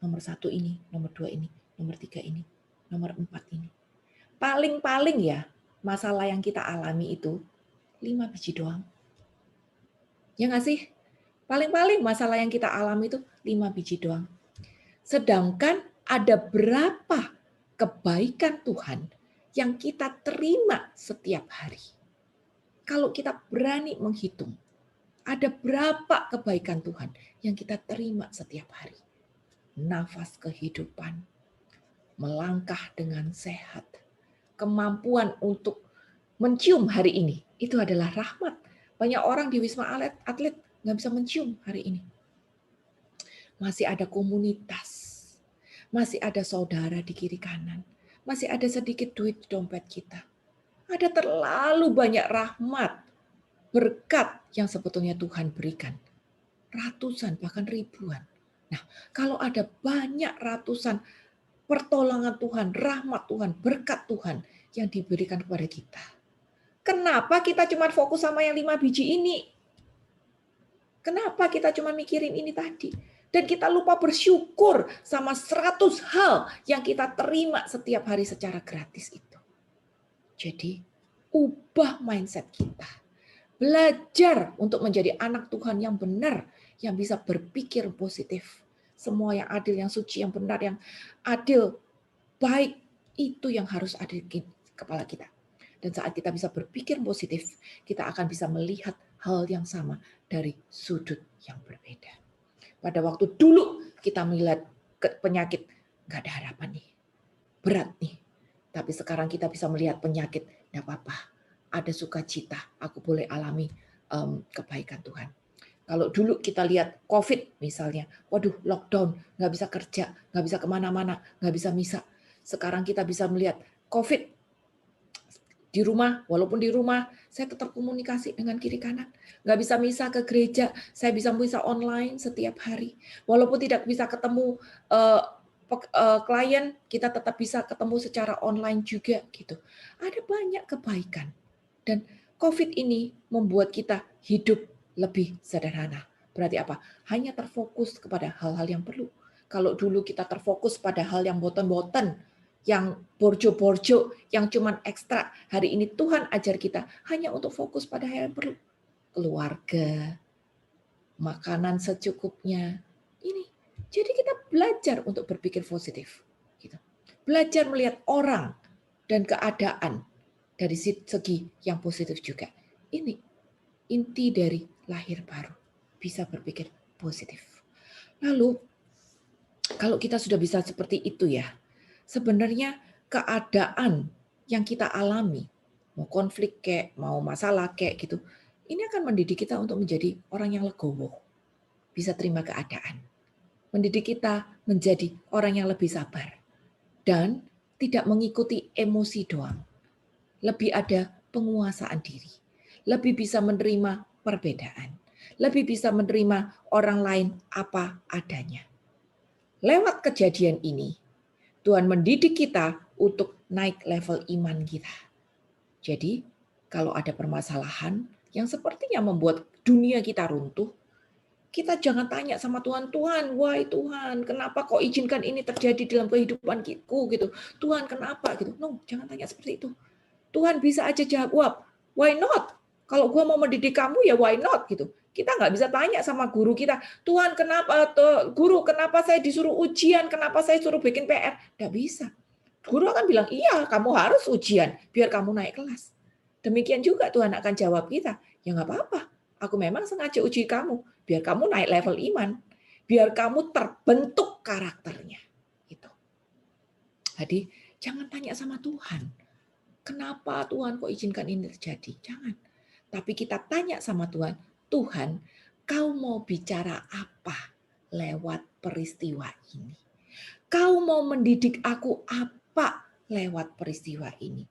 Nomor 1 ini, nomor 2 ini, nomor 3 ini, nomor 4 ini. Paling-paling ya, masalah yang kita alami itu 5 biji doang. Ya nggak sih? Paling-paling masalah yang kita alami itu 5 biji doang. Sedangkan ada berapa kebaikan Tuhan yang kita terima setiap hari. Kalau kita berani menghitung, ada berapa kebaikan Tuhan yang kita terima setiap hari. Nafas kehidupan, melangkah dengan sehat, kemampuan untuk mencium hari ini, itu adalah rahmat. Banyak orang di Wisma Atlet nggak bisa mencium hari ini. Masih ada komunitas, masih ada saudara di kiri kanan, masih ada sedikit duit di dompet kita. Ada terlalu banyak rahmat, berkat yang sebetulnya Tuhan berikan. Ratusan, bahkan ribuan. Nah, kalau ada banyak ratusan pertolongan Tuhan, rahmat Tuhan, berkat Tuhan yang diberikan kepada kita. Kenapa kita cuma fokus sama yang 5 biji ini? Kenapa kita cuma mikirin ini tadi? Dan kita lupa bersyukur sama 100 hal yang kita terima setiap hari secara gratis itu. Jadi, ubah mindset kita. Belajar untuk menjadi anak Tuhan yang benar, yang bisa berpikir positif. Semua yang adil, yang suci, yang benar, yang adil, baik, itu yang harus ada di kepala kita. Dan saat kita bisa berpikir positif, kita akan bisa melihat hal yang sama dari sudut yang berbeda. Pada waktu dulu kita melihat penyakit, nggak ada harapan nih, berat nih. Tapi sekarang kita bisa melihat penyakit, nggak apa-apa, ada sukacita, aku boleh alami kebaikan Tuhan. Kalau dulu kita lihat COVID misalnya, waduh lockdown, nggak bisa kerja, nggak bisa kemana-mana, nggak bisa misa. Sekarang kita bisa melihat COVID di rumah, walaupun di rumah saya tetap komunikasi dengan kiri kanan. Nggak bisa misa ke gereja, saya bisa misa online setiap hari. Walaupun tidak bisa ketemu klien, kita tetap bisa ketemu secara online juga gitu. Ada banyak kebaikan. Dan COVID ini membuat kita hidup lebih sederhana. Berarti apa? Hanya terfokus kepada hal-hal yang perlu. Kalau dulu kita terfokus pada hal yang boten-boten, yang borjo-borjo, yang cuman ekstra. Hari ini Tuhan ajar kita hanya untuk fokus pada hal yang perlu. Keluarga, makanan secukupnya. Ini. Jadi kita belajar untuk berpikir positif. Gitu. Belajar melihat orang dan keadaan dari segi yang positif juga. Ini inti dari lahir baru. Bisa berpikir positif. Lalu, kalau kita sudah bisa seperti itu ya, sebenarnya keadaan yang kita alami, mau konflik kayak, mau masalah kayak gitu, ini akan mendidik kita untuk menjadi orang yang legowo, bisa terima keadaan. Mendidik kita menjadi orang yang lebih sabar dan tidak mengikuti emosi doang. Lebih ada penguasaan diri, lebih bisa menerima perbedaan, lebih bisa menerima orang lain apa adanya. Lewat kejadian ini, Tuhan mendidik kita untuk naik level iman kita. Jadi, kalau ada permasalahan yang sepertinya membuat dunia kita runtuh, kita jangan tanya sama Tuhan, Tuhan, why Tuhan, kenapa kok izinkan ini terjadi dalam kehidupanku gitu. Tuhan, kenapa gitu. No, jangan tanya seperti itu. Tuhan bisa aja jawab, why not? Kalau gua mau mendidik kamu ya why not gitu. Kita nggak bisa tanya sama guru kita, Tuhan kenapa, guru kenapa saya disuruh ujian, kenapa saya suruh bikin PR. Nggak bisa. Guru akan bilang, iya kamu harus ujian, biar kamu naik kelas. Demikian juga Tuhan akan jawab kita, ya nggak apa-apa, aku memang sengaja uji kamu, biar kamu naik level iman, biar kamu terbentuk karakternya. Gitu. Jadi jangan tanya sama Tuhan, kenapa Tuhan kok izinkan ini terjadi? Jangan. Tapi kita tanya sama Tuhan, Tuhan, kau mau bicara apa lewat peristiwa ini? Kau mau mendidik aku apa lewat peristiwa ini?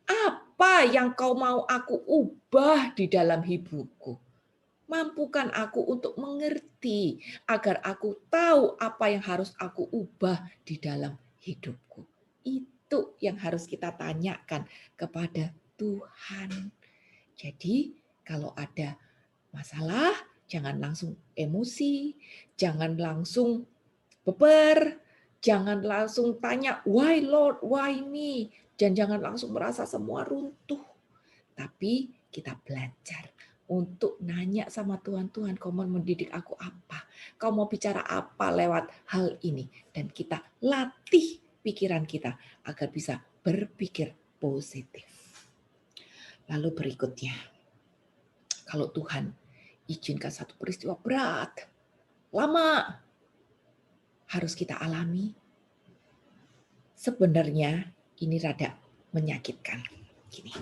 Apa yang kau mau aku ubah di dalam hidupku? Mampukan aku untuk mengerti agar aku tahu apa yang harus aku ubah di dalam hidupku. Itu yang harus kita tanyakan kepada Tuhan. Jadi kalau ada masalah, Jangan langsung emosi, jangan langsung beber, jangan langsung tanya, why Lord, why me? Dan jangan langsung merasa semua runtuh. Tapi kita belajar untuk nanya sama Tuhan, Tuhan kau mau mendidik aku apa? Kau mau bicara apa lewat hal ini? Dan kita latih pikiran kita agar bisa berpikir positif. Lalu berikutnya, kalau Tuhan izinkan satu peristiwa berat, lama, harus kita alami, sebenarnya ini rada menyakitkan. Gini,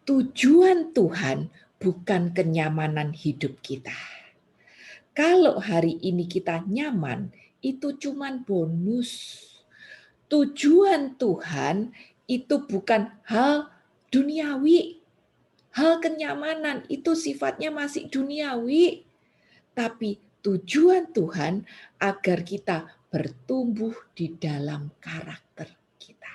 tujuan Tuhan bukan kenyamanan hidup kita. Kalau hari ini kita nyaman, itu cuman bonus. Tujuan Tuhan itu bukan hal duniawi. Hal kenyamanan itu sifatnya masih duniawi. Tapi tujuan Tuhan agar kita bertumbuh di dalam karakter kita.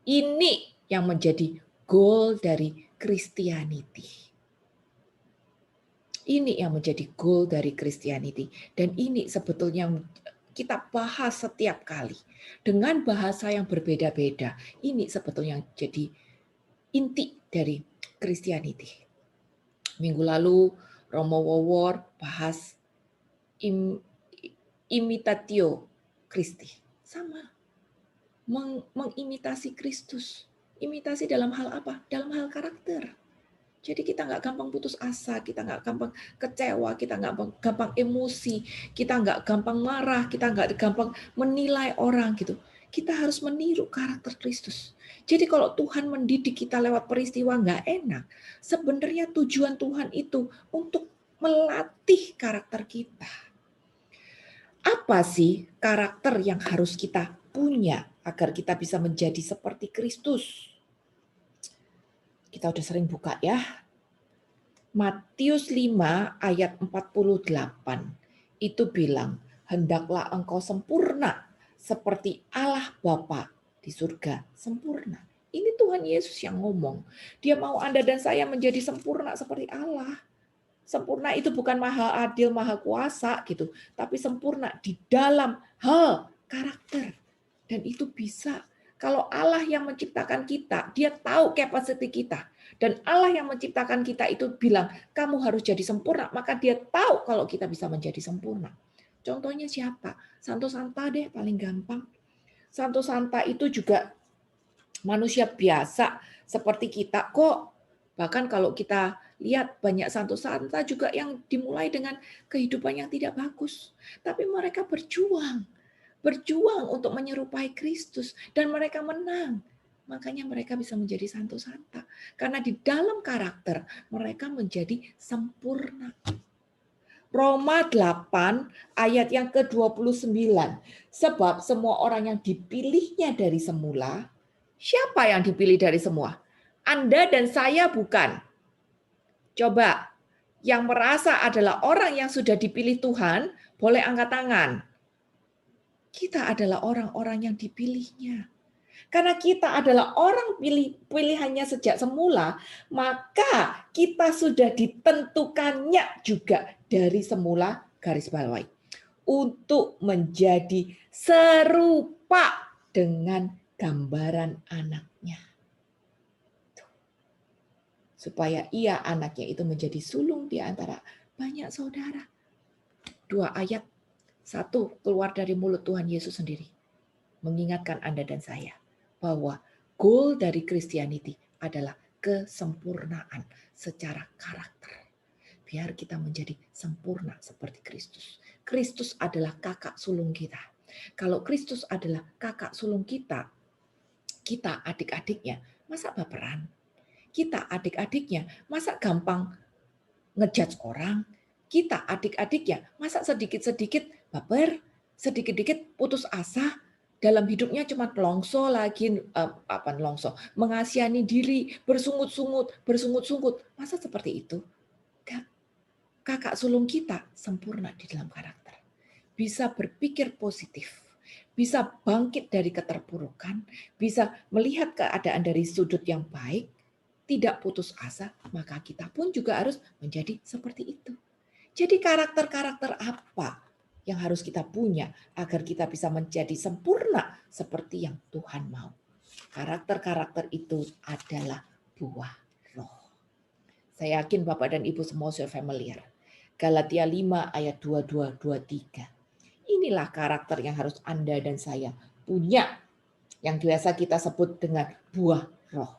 Ini yang menjadi goal dari Christianity. Ini yang menjadi goal dari Christianity. Dan ini sebetulnya kita bahas setiap kali. Dengan bahasa yang berbeda-beda. Ini sebetulnya yang jadi inti dari Christianity. Minggu lalu Romo Wawor bahas imitatio Christi. Sama. Mengimitasi Kristus. Imitasi dalam hal apa? Dalam hal karakter. Jadi kita nggak gampang putus asa, kita nggak gampang kecewa, kita nggak gampang emosi, kita nggak gampang marah, kita nggak gampang menilai orang gitu. Kita harus meniru karakter Kristus. Jadi kalau Tuhan mendidik kita lewat peristiwa nggak enak, sebenarnya tujuan Tuhan itu untuk melatih karakter kita. Apa sih karakter yang harus kita punya agar kita bisa menjadi seperti Kristus? Kita udah sering buka ya. Matius 5 ayat 48 itu bilang, hendaklah engkau sempurna seperti Allah Bapa di surga sempurna. Ini Tuhan Yesus yang ngomong. Dia mau Anda dan saya menjadi sempurna seperti Allah. Sempurna itu bukan maha adil, maha kuasa gitu, tapi sempurna di dalam hal karakter. Dan itu bisa. Kalau Allah yang menciptakan kita, dia tahu kapasiti kita. Dan Allah yang menciptakan kita itu bilang, kamu harus jadi sempurna. Maka dia tahu kalau kita bisa menjadi sempurna. Contohnya siapa? Santo Santa deh paling gampang. Santo Santa itu juga manusia biasa seperti kita kok. Bahkan kalau kita lihat banyak Santo Santa juga yang dimulai dengan kehidupan yang tidak bagus. Tapi mereka berjuang untuk menyerupai Kristus dan mereka menang. Makanya mereka bisa menjadi Santo Santa. Karena di dalam karakter mereka menjadi sempurna. Roma 8 ayat yang ke-29. Sebab semua orang yang dipilihnya dari semula, siapa yang dipilih dari semua? Anda dan saya bukan. Coba, yang merasa adalah orang yang sudah dipilih Tuhan, boleh angkat tangan. Kita adalah orang-orang yang dipilihnya. Karena kita adalah orang pilihannya sejak semula, maka kita sudah ditentukannya juga dari semula, garis bawahi, untuk menjadi serupa dengan gambaran anaknya. Supaya ia anaknya itu menjadi sulung di antara banyak saudara. 2 ayat. 1 keluar dari mulut Tuhan Yesus sendiri. Mengingatkan Anda dan saya bahwa goal dari Christianity adalah kesempurnaan secara karakter. Biar kita menjadi sempurna seperti Kristus. Kristus adalah kakak sulung kita. Kalau Kristus adalah kakak sulung kita, kita adik-adiknya, masa baperan? Kita adik-adiknya, masa gampang ngejudge orang? Kita adik-adiknya, masa sedikit-sedikit baper, sedikit-sedikit putus asa, dalam hidupnya cuma nelongso lagi, mengasihani diri, bersungut-sungut. Masa seperti itu? Kakak sulung kita sempurna di dalam karakter. Bisa berpikir positif, bisa bangkit dari keterpurukan, bisa melihat keadaan dari sudut yang baik, tidak putus asa, maka kita pun juga harus menjadi seperti itu. Jadi karakter-karakter apa yang harus kita punya agar kita bisa menjadi sempurna seperti yang Tuhan mau? Karakter-karakter itu adalah buah roh. Saya yakin Bapak dan Ibu semua sudah familiar. Galatia 5 ayat 22-23. Inilah karakter yang harus Anda dan saya punya, yang biasa kita sebut dengan buah roh.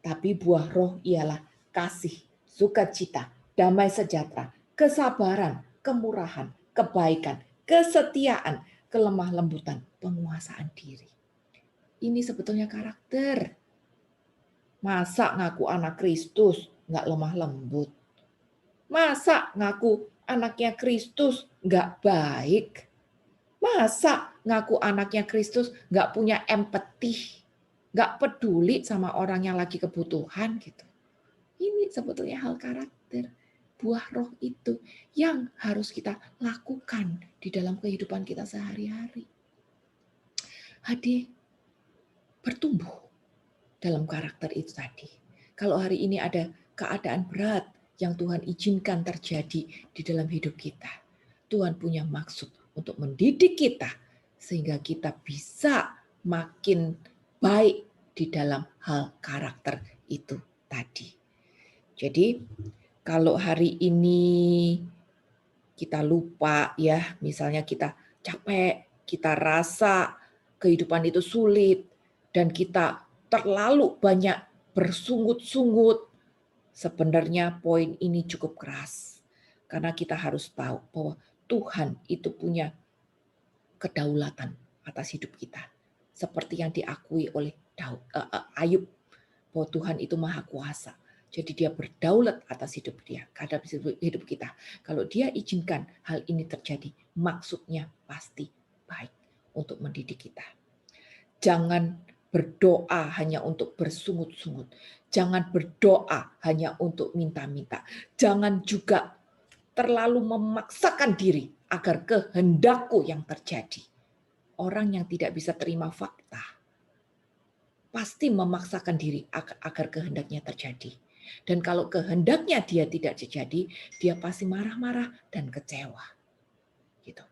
Tapi buah roh ialah kasih, sukacita, damai sejahtera, kesabaran, kemurahan, kebaikan, kesetiaan, kelemah lembutan, penguasaan diri. Ini sebetulnya karakter. Masa ngaku anak Kristus nggak lemah lembut? Masa ngaku anaknya Kristus nggak baik? Masa ngaku anaknya Kristus nggak punya empati? Nggak peduli sama orang yang lagi kebutuhan gitu? Ini sebetulnya hal karakter. Buah roh itu yang harus kita lakukan di dalam kehidupan kita sehari-hari. Adik, bertumbuh dalam karakter itu tadi. Kalau hari ini ada keadaan berat yang Tuhan izinkan terjadi di dalam hidup kita, Tuhan punya maksud untuk mendidik kita sehingga kita bisa makin baik di dalam hal karakter itu tadi. Jadi kalau hari ini kita lupa ya, misalnya kita capek, kita rasa kehidupan itu sulit, dan kita terlalu banyak bersungut-sungut, sebenarnya poin ini cukup keras. Karena kita harus tahu bahwa Tuhan itu punya kedaulatan atas hidup kita. Seperti yang diakui oleh Ayub, bahwa Tuhan itu maha kuasa. Jadi dia berdaulat atas hidup dia, atas hidup kita. Kalau dia izinkan hal ini terjadi, maksudnya pasti baik untuk mendidik kita. Jangan berdoa hanya untuk bersungut-sungut. Jangan berdoa hanya untuk minta-minta. Jangan juga terlalu memaksakan diri agar kehendakku yang terjadi. Orang yang tidak bisa terima fakta pasti memaksakan diri agar kehendaknya terjadi. Dan kalau kehendaknya dia tidak terjadi, dia pasti marah-marah dan kecewa. Gitu.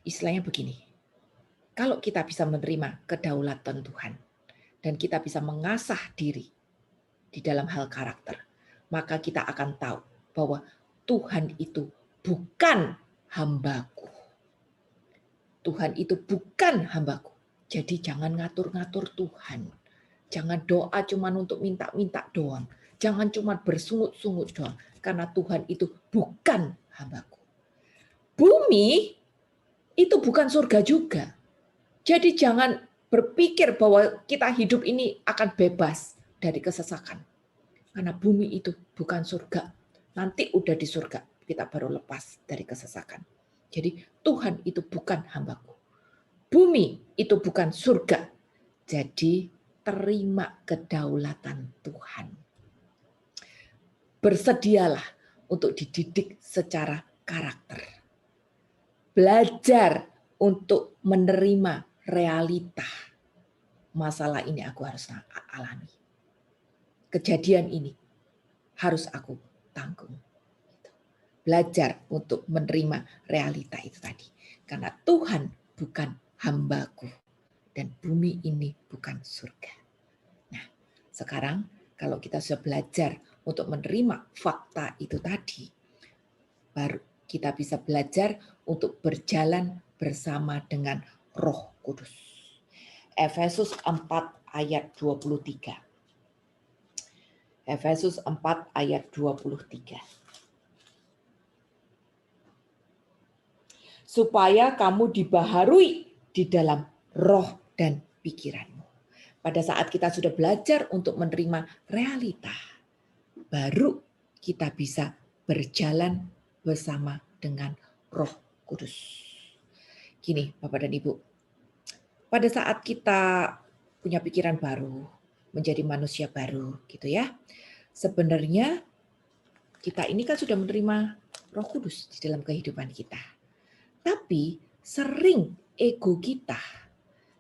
Istilahnya begini, kalau kita bisa menerima kedaulatan Tuhan dan kita bisa mengasah diri di dalam hal karakter, maka kita akan tahu bahwa Tuhan itu bukan hambaku. Tuhan itu bukan hambaku. Jadi jangan ngatur-ngatur Tuhan. Jangan doa cuma untuk minta-minta doang. Jangan cuma bersungut-sungut doang. Karena Tuhan itu bukan hambaku. Bumi itu bukan surga juga. Jadi jangan berpikir bahwa kita hidup ini akan bebas dari kesesakan. Karena bumi itu bukan surga. Nanti udah di surga, kita baru lepas dari kesesakan. Jadi Tuhan itu bukan hambaku. Bumi itu bukan surga. Jadi terima kedaulatan Tuhan. Bersedialah untuk dididik secara karakter. Belajar untuk menerima realita. Masalah ini aku harus alami. Kejadian ini harus aku tanggung. Belajar untuk menerima realita itu tadi. Karena Tuhan bukan hambaku dan bumi ini bukan surga. Nah, sekarang kalau kita sudah belajar untuk menerima fakta itu tadi, baru kita bisa belajar untuk berjalan bersama dengan Roh Kudus. Efesus 4 ayat 23. Efesus 4 ayat 23. Supaya kamu dibaharui di dalam roh dan pikiranmu. Pada saat kita sudah belajar untuk menerima realita, baru kita bisa berjalan bersama dengan Roh Kudus. Gini, Bapak dan Ibu, pada saat kita punya pikiran baru, menjadi manusia baru, gitu ya. Sebenarnya kita ini kan sudah menerima Roh Kudus di dalam kehidupan kita. Tapi sering ego kita,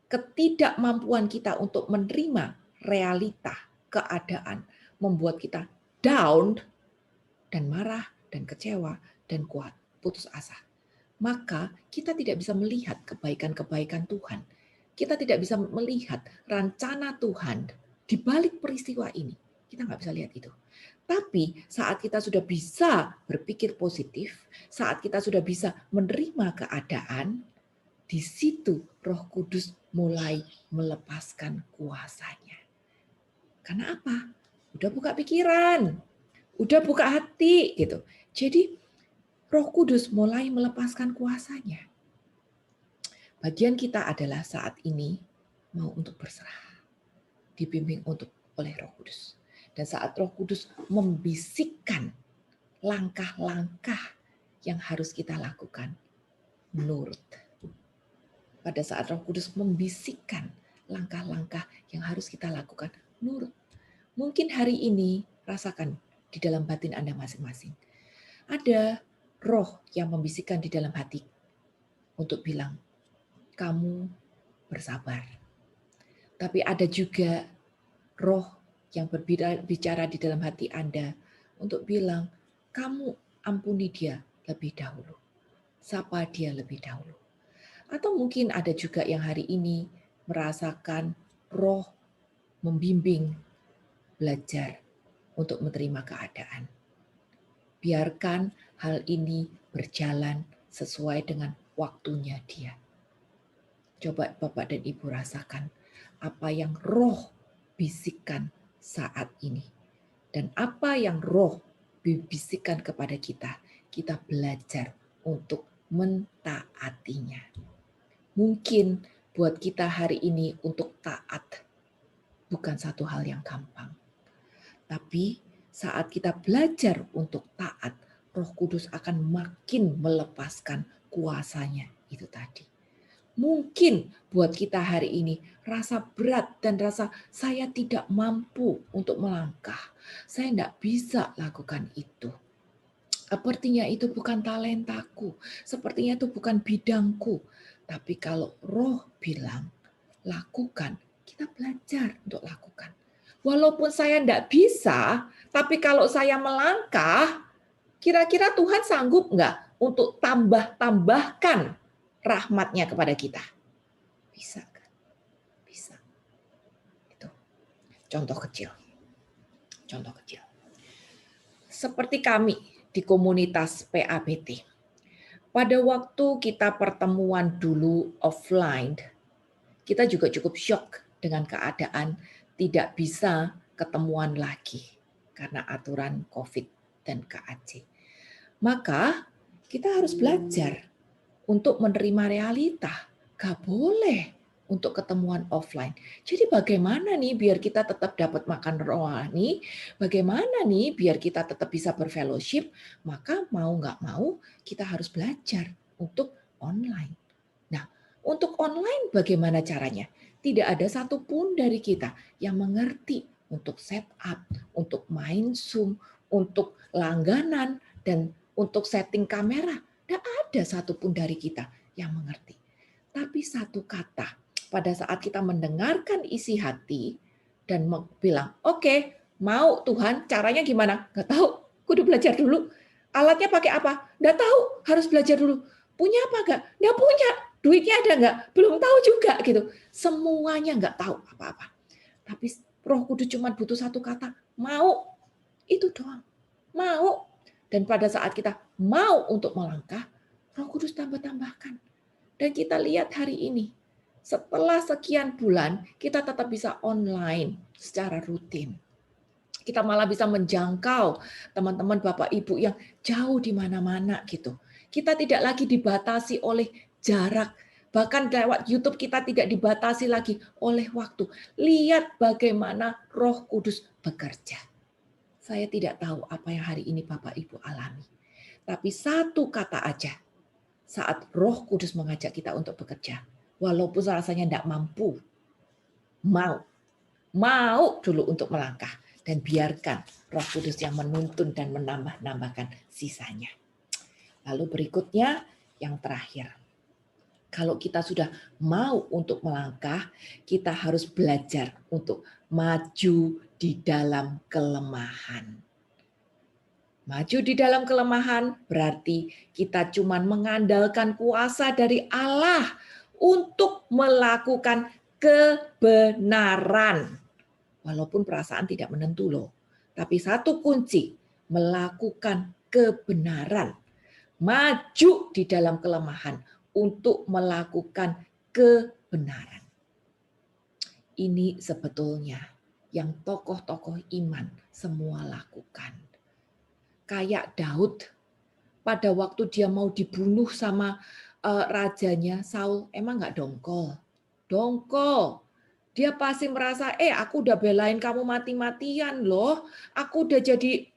ketidakmampuan kita untuk menerima realita, keadaan, membuat kita down dan marah dan kecewa dan kuat, putus asa. Maka kita tidak bisa melihat kebaikan-kebaikan Tuhan. Kita tidak bisa melihat rencana Tuhan di balik peristiwa ini. Kita nggak bisa lihat itu. Tapi saat kita sudah bisa berpikir positif, saat kita sudah bisa menerima keadaan, di situ Roh Kudus mulai melepaskan kuasanya. Karena apa? Udah buka pikiran, udah buka hati gitu. Jadi Roh Kudus mulai melepaskan kuasanya. Bagian kita adalah saat ini mau untuk berserah, dibimbing oleh Roh Kudus. Dan saat Roh Kudus membisikkan langkah-langkah yang harus kita lakukan, nurut. Pada saat Roh Kudus membisikkan langkah-langkah yang harus kita lakukan, nurut. Mungkin hari ini rasakan di dalam batin Anda masing-masing. Ada roh yang membisikkan di dalam hati untuk bilang, kamu bersabar. Tapi ada juga roh yang berbicara di dalam hati Anda untuk bilang, kamu ampuni dia lebih dahulu. Sapa dia lebih dahulu. Atau mungkin ada juga yang hari ini merasakan roh membimbing belajar untuk menerima keadaan. Biarkan hal ini berjalan sesuai dengan waktunya dia. Coba Bapak dan Ibu rasakan apa yang roh bisikkan saat ini. Dan apa yang roh bisikkan kepada kita, kita belajar untuk mentaatinya. Mungkin buat kita hari ini untuk taat bukan satu hal yang gampang. Tapi saat kita belajar untuk taat, Roh Kudus akan makin melepaskan kuasanya itu tadi. Mungkin buat kita hari ini rasa berat dan rasa saya tidak mampu untuk melangkah. Saya tidak bisa lakukan itu. Sepertinya itu bukan talentaku. Sepertinya itu bukan bidangku. Tapi kalau roh bilang, lakukan. Kita belajar untuk lakukan. Walaupun saya tidak bisa, tapi kalau saya melangkah, kira-kira Tuhan sanggup nggak untuk tambahkan rahmatnya kepada kita? Bisa kan? Bisa. Itu contoh kecil. Contoh kecil. Seperti kami di komunitas PABT. Pada waktu kita pertemuan dulu offline, kita juga cukup shock dengan keadaan tidak bisa ketemuan lagi karena aturan COVID dan KAC. Maka kita harus belajar untuk menerima realita. Gak boleh untuk ketemuan offline. Jadi bagaimana nih biar kita tetap dapat makan rohani, bagaimana nih biar kita tetap bisa berfellowship, maka mau nggak mau kita harus belajar untuk online. Nah, untuk online bagaimana caranya? Tidak ada satupun dari kita yang mengerti untuk setup, untuk main Zoom, untuk langganan, dan untuk setting kamera. Tidak ada satupun dari kita yang mengerti. Tapi satu kata, pada saat kita mendengarkan isi hati dan bilang, oke, mau Tuhan, caranya gimana? Nggak tahu, kudu belajar dulu. Alatnya pakai apa? Nggak tahu, harus belajar dulu. Punya apa nggak? Nggak punya. Duitnya ada nggak? Belum tahu juga gitu. Semuanya nggak tahu apa-apa. Tapi Roh Kudus cuma butuh satu kata, mau. Itu doang. Mau. Dan pada saat kita mau untuk melangkah, Roh Kudus tambah-tambahkan. Dan kita lihat hari ini, setelah sekian bulan, kita tetap bisa online secara rutin. Kita malah bisa menjangkau teman-teman Bapak Ibu yang jauh di mana-mana gitu. Kita tidak lagi dibatasi oleh jarak. Bahkan lewat YouTube kita tidak dibatasi lagi oleh waktu. Lihat bagaimana Roh Kudus bekerja. Saya tidak tahu apa yang hari ini Bapak Ibu alami. Tapi satu kata aja, saat Roh Kudus mengajak kita untuk bekerja, walaupun rasanya tidak mampu, mau dulu untuk melangkah, dan biarkan Roh Kudus yang menuntun dan menambahkan sisanya. Lalu berikutnya, yang terakhir, kalau kita sudah mau untuk melangkah, kita harus belajar untuk maju di dalam kelemahan. Maju di dalam kelemahan berarti kita cuma mengandalkan kuasa dari Allah untuk melakukan kebenaran. Walaupun perasaan tidak menentu loh. Tapi satu kunci, melakukan kebenaran. Maju di dalam kelemahan untuk melakukan kebenaran. Ini sebetulnya yang tokoh-tokoh iman semua lakukan. Kayak Daud, pada waktu dia mau dibunuh sama rajanya Saul, emang nggak dongkol? Dongkol. Dia pasti merasa, aku udah belain kamu mati-matian loh. Aku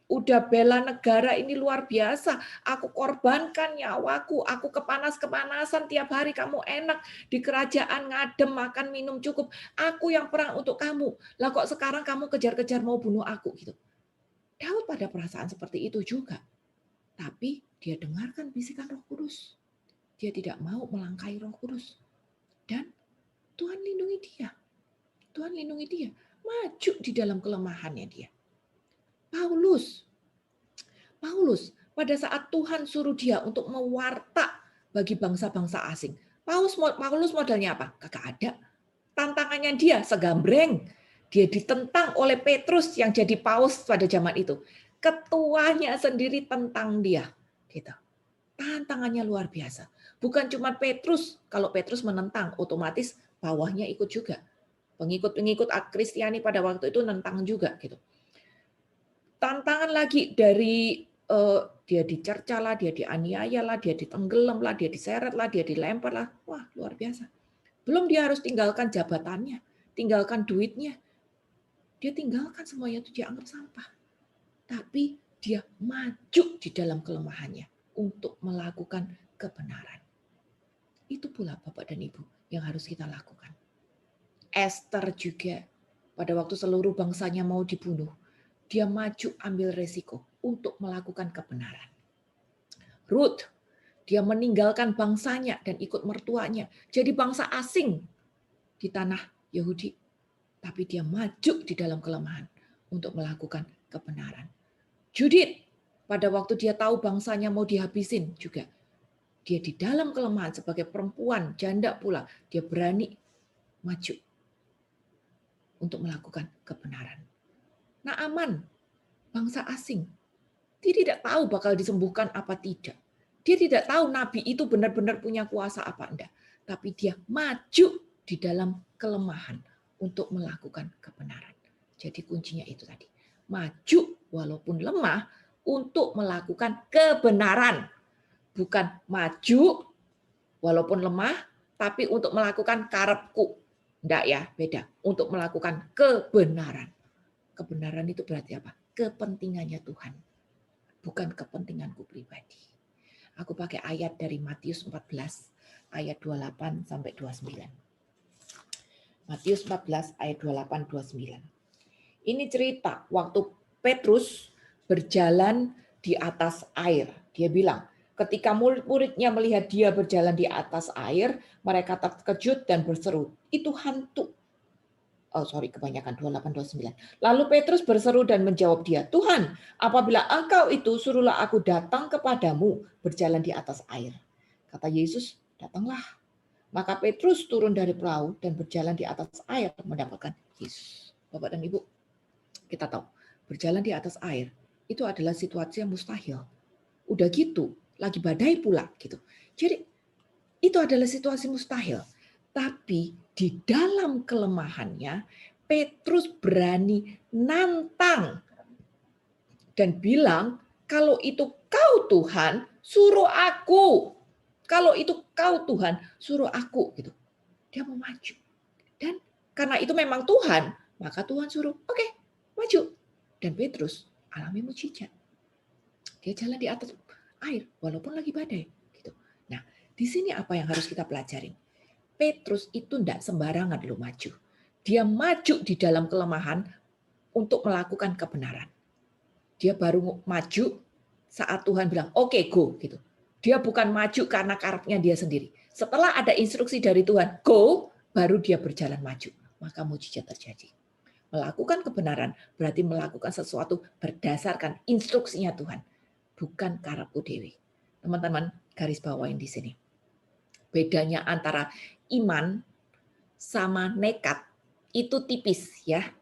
udah bela negara ini luar biasa. Aku korbankan nyawaku. Aku kepanas-kepanasan tiap hari, kamu enak di kerajaan ngadem, makan, minum cukup. Aku yang perang untuk kamu. Lah kok sekarang kamu kejar-kejar mau bunuh aku gitu. Daud pada perasaan seperti itu juga. Tapi dia dengarkan bisikan Roh Kudus. Dia tidak mau melangkahi Roh Kudus. Dan Tuhan lindungi dia. Tuhan lindungi dia. Maju di dalam kelemahannya dia. Paulus, pada saat Tuhan suruh dia untuk mewarta bagi bangsa-bangsa asing. Paulus modalnya apa? Kagak ada. Tantangannya dia segambreng. Dia ditentang oleh Petrus yang jadi paus pada zaman itu. Ketuanya sendiri tentang dia. Gitu. Tantangannya luar biasa. Bukan cuma Petrus. Kalau Petrus menentang, otomatis bawahnya ikut juga. Pengikut-pengikut Kristiani pada waktu itu nentang juga. Gitu. Tantangan lagi dari dia dicerca lah, dia dianiaya lah, dia ditenggelam lah, dia diseret lah, dia dilempar lah. Wah, luar biasa. Belum dia harus tinggalkan jabatannya, tinggalkan duitnya. Dia tinggalkan semuanya itu, dia anggap sampah. Tapi dia maju di dalam kelemahannya untuk melakukan kebenaran. Itu pula Bapak dan Ibu yang harus kita lakukan. Esther juga pada waktu seluruh bangsanya mau dibunuh, dia maju ambil resiko untuk melakukan kebenaran. Ruth, dia meninggalkan bangsanya dan ikut mertuanya, jadi bangsa asing di tanah Yahudi. Tapi dia maju di dalam kelemahan untuk melakukan kebenaran. Judith, pada waktu dia tahu bangsanya mau dihabisin juga, dia di dalam kelemahan sebagai perempuan, janda pula, dia berani maju untuk melakukan kebenaran. Naaman, bangsa asing, dia tidak tahu bakal disembuhkan apa tidak. Dia tidak tahu nabi itu benar-benar punya kuasa apa enggak. Tapi dia maju di dalam kelemahan untuk melakukan kebenaran. Jadi kuncinya itu tadi. Maju walaupun lemah untuk melakukan kebenaran. Bukan maju walaupun lemah, tapi untuk melakukan karepku. Enggak ya, beda. Untuk melakukan kebenaran. Kebenaran itu berarti apa? Kepentingannya Tuhan. Bukan kepentinganku pribadi. Aku pakai ayat dari Matius 14, ayat 28 sampai 29. Matius 14 ayat 28-29. Ini cerita waktu Petrus berjalan di atas air. Dia bilang, ketika murid-muridnya melihat dia berjalan di atas air, mereka terkejut dan berseru, itu hantu. Kebanyakan 28-29. Lalu Petrus berseru dan menjawab dia, Tuhan, apabila engkau itu, suruhlah aku datang kepadamu berjalan di atas air. Kata Yesus, datanglah. Maka Petrus turun dari perahu dan berjalan di atas air mendapatkan Yesus. Bapak dan Ibu, kita tahu berjalan di atas air itu adalah situasi yang mustahil. Udah gitu, lagi badai pula gitu. Jadi itu adalah situasi mustahil. Tapi di dalam kelemahannya Petrus berani nantang dan bilang, kalau itu kau Tuhan, suruh aku. Kalau itu kau Tuhan, suruh aku gitu. Dia mau maju. Dan karena itu memang Tuhan, maka Tuhan suruh, oke, maju. Dan Petrus alami mujizat. Dia jalan di atas air walaupun lagi badai gitu. Nah, di sini apa yang harus kita pelajarin? Petrus itu tidak sembarangan lo maju. Dia maju di dalam kelemahan untuk melakukan kebenaran. Dia baru maju saat Tuhan bilang, oke, go gitu. Dia bukan maju karena karepnya dia sendiri. Setelah ada instruksi dari Tuhan, go, baru dia berjalan maju. Maka mujizat terjadi. Melakukan kebenaran berarti melakukan sesuatu berdasarkan instruksinya Tuhan. bukan karepku dewi. Teman-teman, garis bawain di sini. Bedanya antara iman sama nekat itu tipis ya.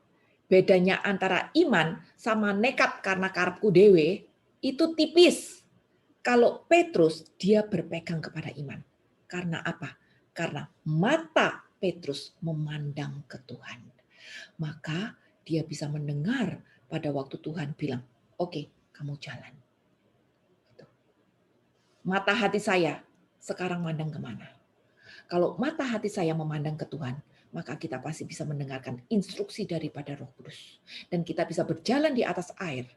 Bedanya antara iman sama nekat karena karepku dewe itu tipis. Kalau Petrus dia berpegang kepada iman. Karena apa? Karena mata Petrus memandang ke Tuhan. Maka dia bisa mendengar pada waktu Tuhan bilang, oke, kamu jalan. Mata hati saya sekarang mandang kemana? Kalau mata hati saya memandang ke Tuhan, maka kita pasti bisa mendengarkan instruksi daripada Roh Kudus. Dan kita bisa berjalan di atas air,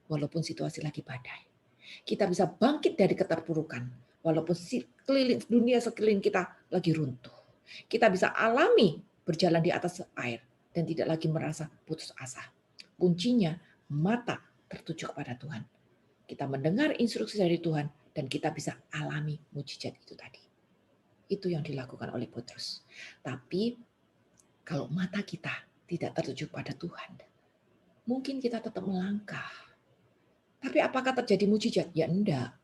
walaupun situasi lagi badai. Kita bisa bangkit dari keterpurukan, walaupun dunia sekeliling kita lagi runtuh. Kita bisa alami berjalan di atas air, dan tidak lagi merasa putus asa. Kuncinya, mata tertuju kepada Tuhan. Kita mendengar instruksi dari Tuhan, dan kita bisa alami mujizat itu tadi. Itu yang dilakukan oleh Petrus. Tapi kalau mata kita tidak tertuju pada Tuhan, mungkin kita tetap melangkah. Tapi apakah terjadi mujizat? Ya enggak.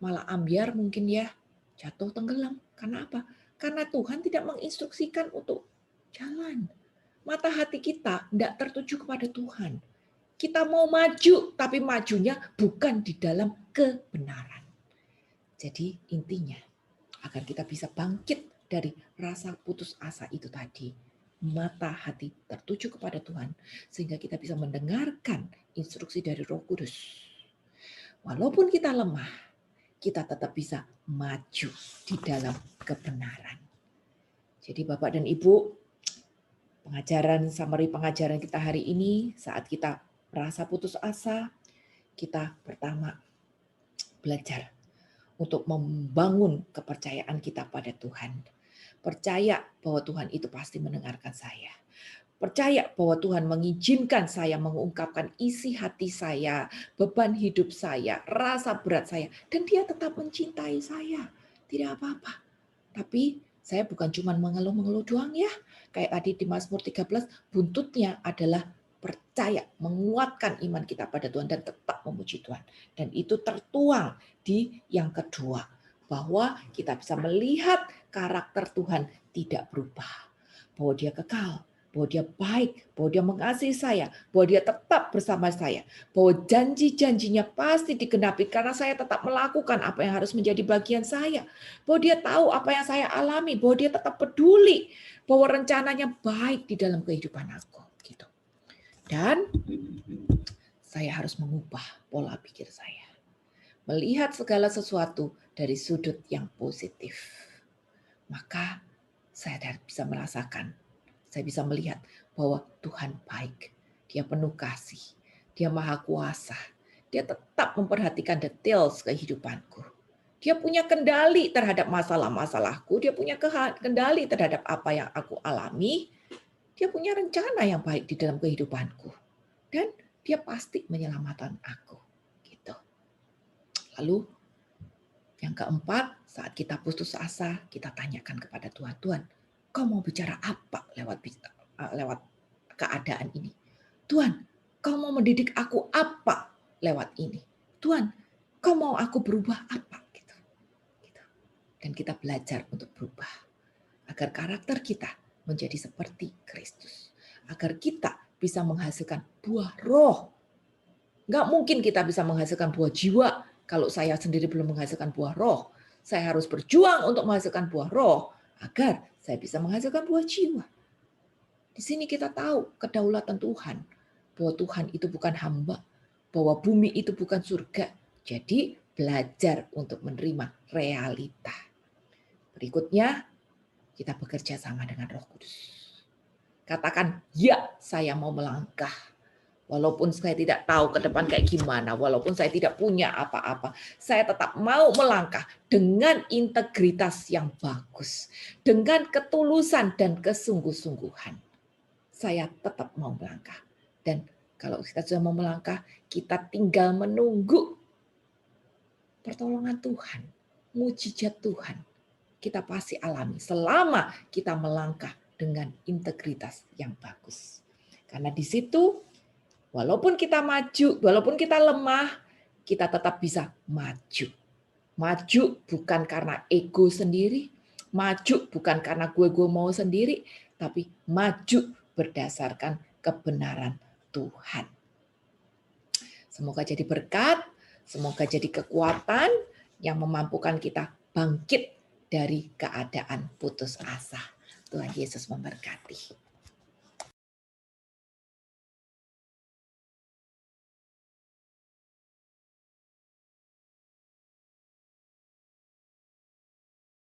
Malah ambyar mungkin ya, jatuh tenggelam. Karena apa? Karena Tuhan tidak menginstruksikan untuk jalan. Mata hati kita tidak tertuju kepada Tuhan. Kita mau maju, tapi majunya bukan di dalam kebenaran. Jadi intinya, agar kita bisa bangkit dari rasa putus asa itu tadi, mata hati tertuju kepada Tuhan, sehingga kita bisa mendengarkan instruksi dari Roh Kudus. Walaupun kita lemah, kita tetap bisa maju di dalam kebenaran. Jadi Bapak dan Ibu, summary pengajaran kita hari ini, saat kita merasa putus asa, kita pertama belajar untuk membangun kepercayaan kita pada Tuhan. Percaya bahwa Tuhan itu pasti mendengarkan saya. Percaya bahwa Tuhan mengizinkan saya mengungkapkan isi hati saya, beban hidup saya, rasa berat saya. Dan dia tetap mencintai saya. Tidak apa-apa. Tapi saya bukan cuma mengeluh-mengeluh doang ya. Kayak tadi di Mazmur 13, buntutnya adalah percaya, menguatkan iman kita pada Tuhan dan tetap memuji Tuhan. Dan itu tertuang di yang kedua, bahwa kita bisa melihat karakter Tuhan tidak berubah. Bahwa dia kekal, bahwa dia baik, bahwa dia mengasihi saya, bahwa dia tetap bersama saya, bahwa janji-janjinya pasti digenapi karena saya tetap melakukan apa yang harus menjadi bagian saya, bahwa dia tahu apa yang saya alami, bahwa dia tetap peduli, bahwa rencananya baik di dalam kehidupan aku. Gitu. Dan saya harus mengubah pola pikir saya. Melihat segala sesuatu dari sudut yang positif. Maka saya bisa merasakan, saya bisa melihat bahwa Tuhan baik. Dia penuh kasih. Dia maha kuasa. Dia tetap memperhatikan details kehidupanku. Dia punya kendali terhadap masalah-masalahku. Dia punya kendali terhadap apa yang aku alami. Dia punya rencana yang baik di dalam kehidupanku. Dan dia pasti menyelamatkan aku. Gitu. Lalu yang keempat, saat kita putus asa, kita tanyakan kepada Tuhan, Tuhan, kau mau bicara apa lewat keadaan ini? Tuhan, kau mau mendidik aku apa lewat ini? Tuhan, kau mau aku berubah apa? Gitu. Dan kita belajar untuk berubah. Agar karakter kita menjadi seperti Kristus. Agar kita bisa menghasilkan buah roh. Nggak mungkin kita bisa menghasilkan buah jiwa kalau saya sendiri belum menghasilkan buah roh. Saya harus berjuang untuk menghasilkan buah roh agar saya bisa menghasilkan buah jiwa. Di sini kita tahu kedaulatan Tuhan. Bahwa Tuhan itu bukan hamba. Bahwa bumi itu bukan surga. Jadi belajar untuk menerima realita. Berikutnya, kita bekerja sama dengan Roh Kudus. Katakan, ya saya mau melangkah. Walaupun saya tidak tahu ke depan kayak gimana, walaupun saya tidak punya apa-apa, saya tetap mau melangkah dengan integritas yang bagus, dengan ketulusan dan kesungguh-sungguhan. Saya tetap mau melangkah. Dan kalau kita sudah mau melangkah, kita tinggal menunggu pertolongan Tuhan, mujizat Tuhan. Kita pasti alami selama kita melangkah dengan integritas yang bagus. Karena di situ walaupun kita maju, walaupun kita lemah, kita tetap bisa maju. Maju bukan karena ego sendiri, maju bukan karena gue mau sendiri, tapi maju berdasarkan kebenaran Tuhan. Semoga jadi berkat, semoga jadi kekuatan yang memampukan kita bangkit dari keadaan putus asa. Tuhan Yesus memberkati.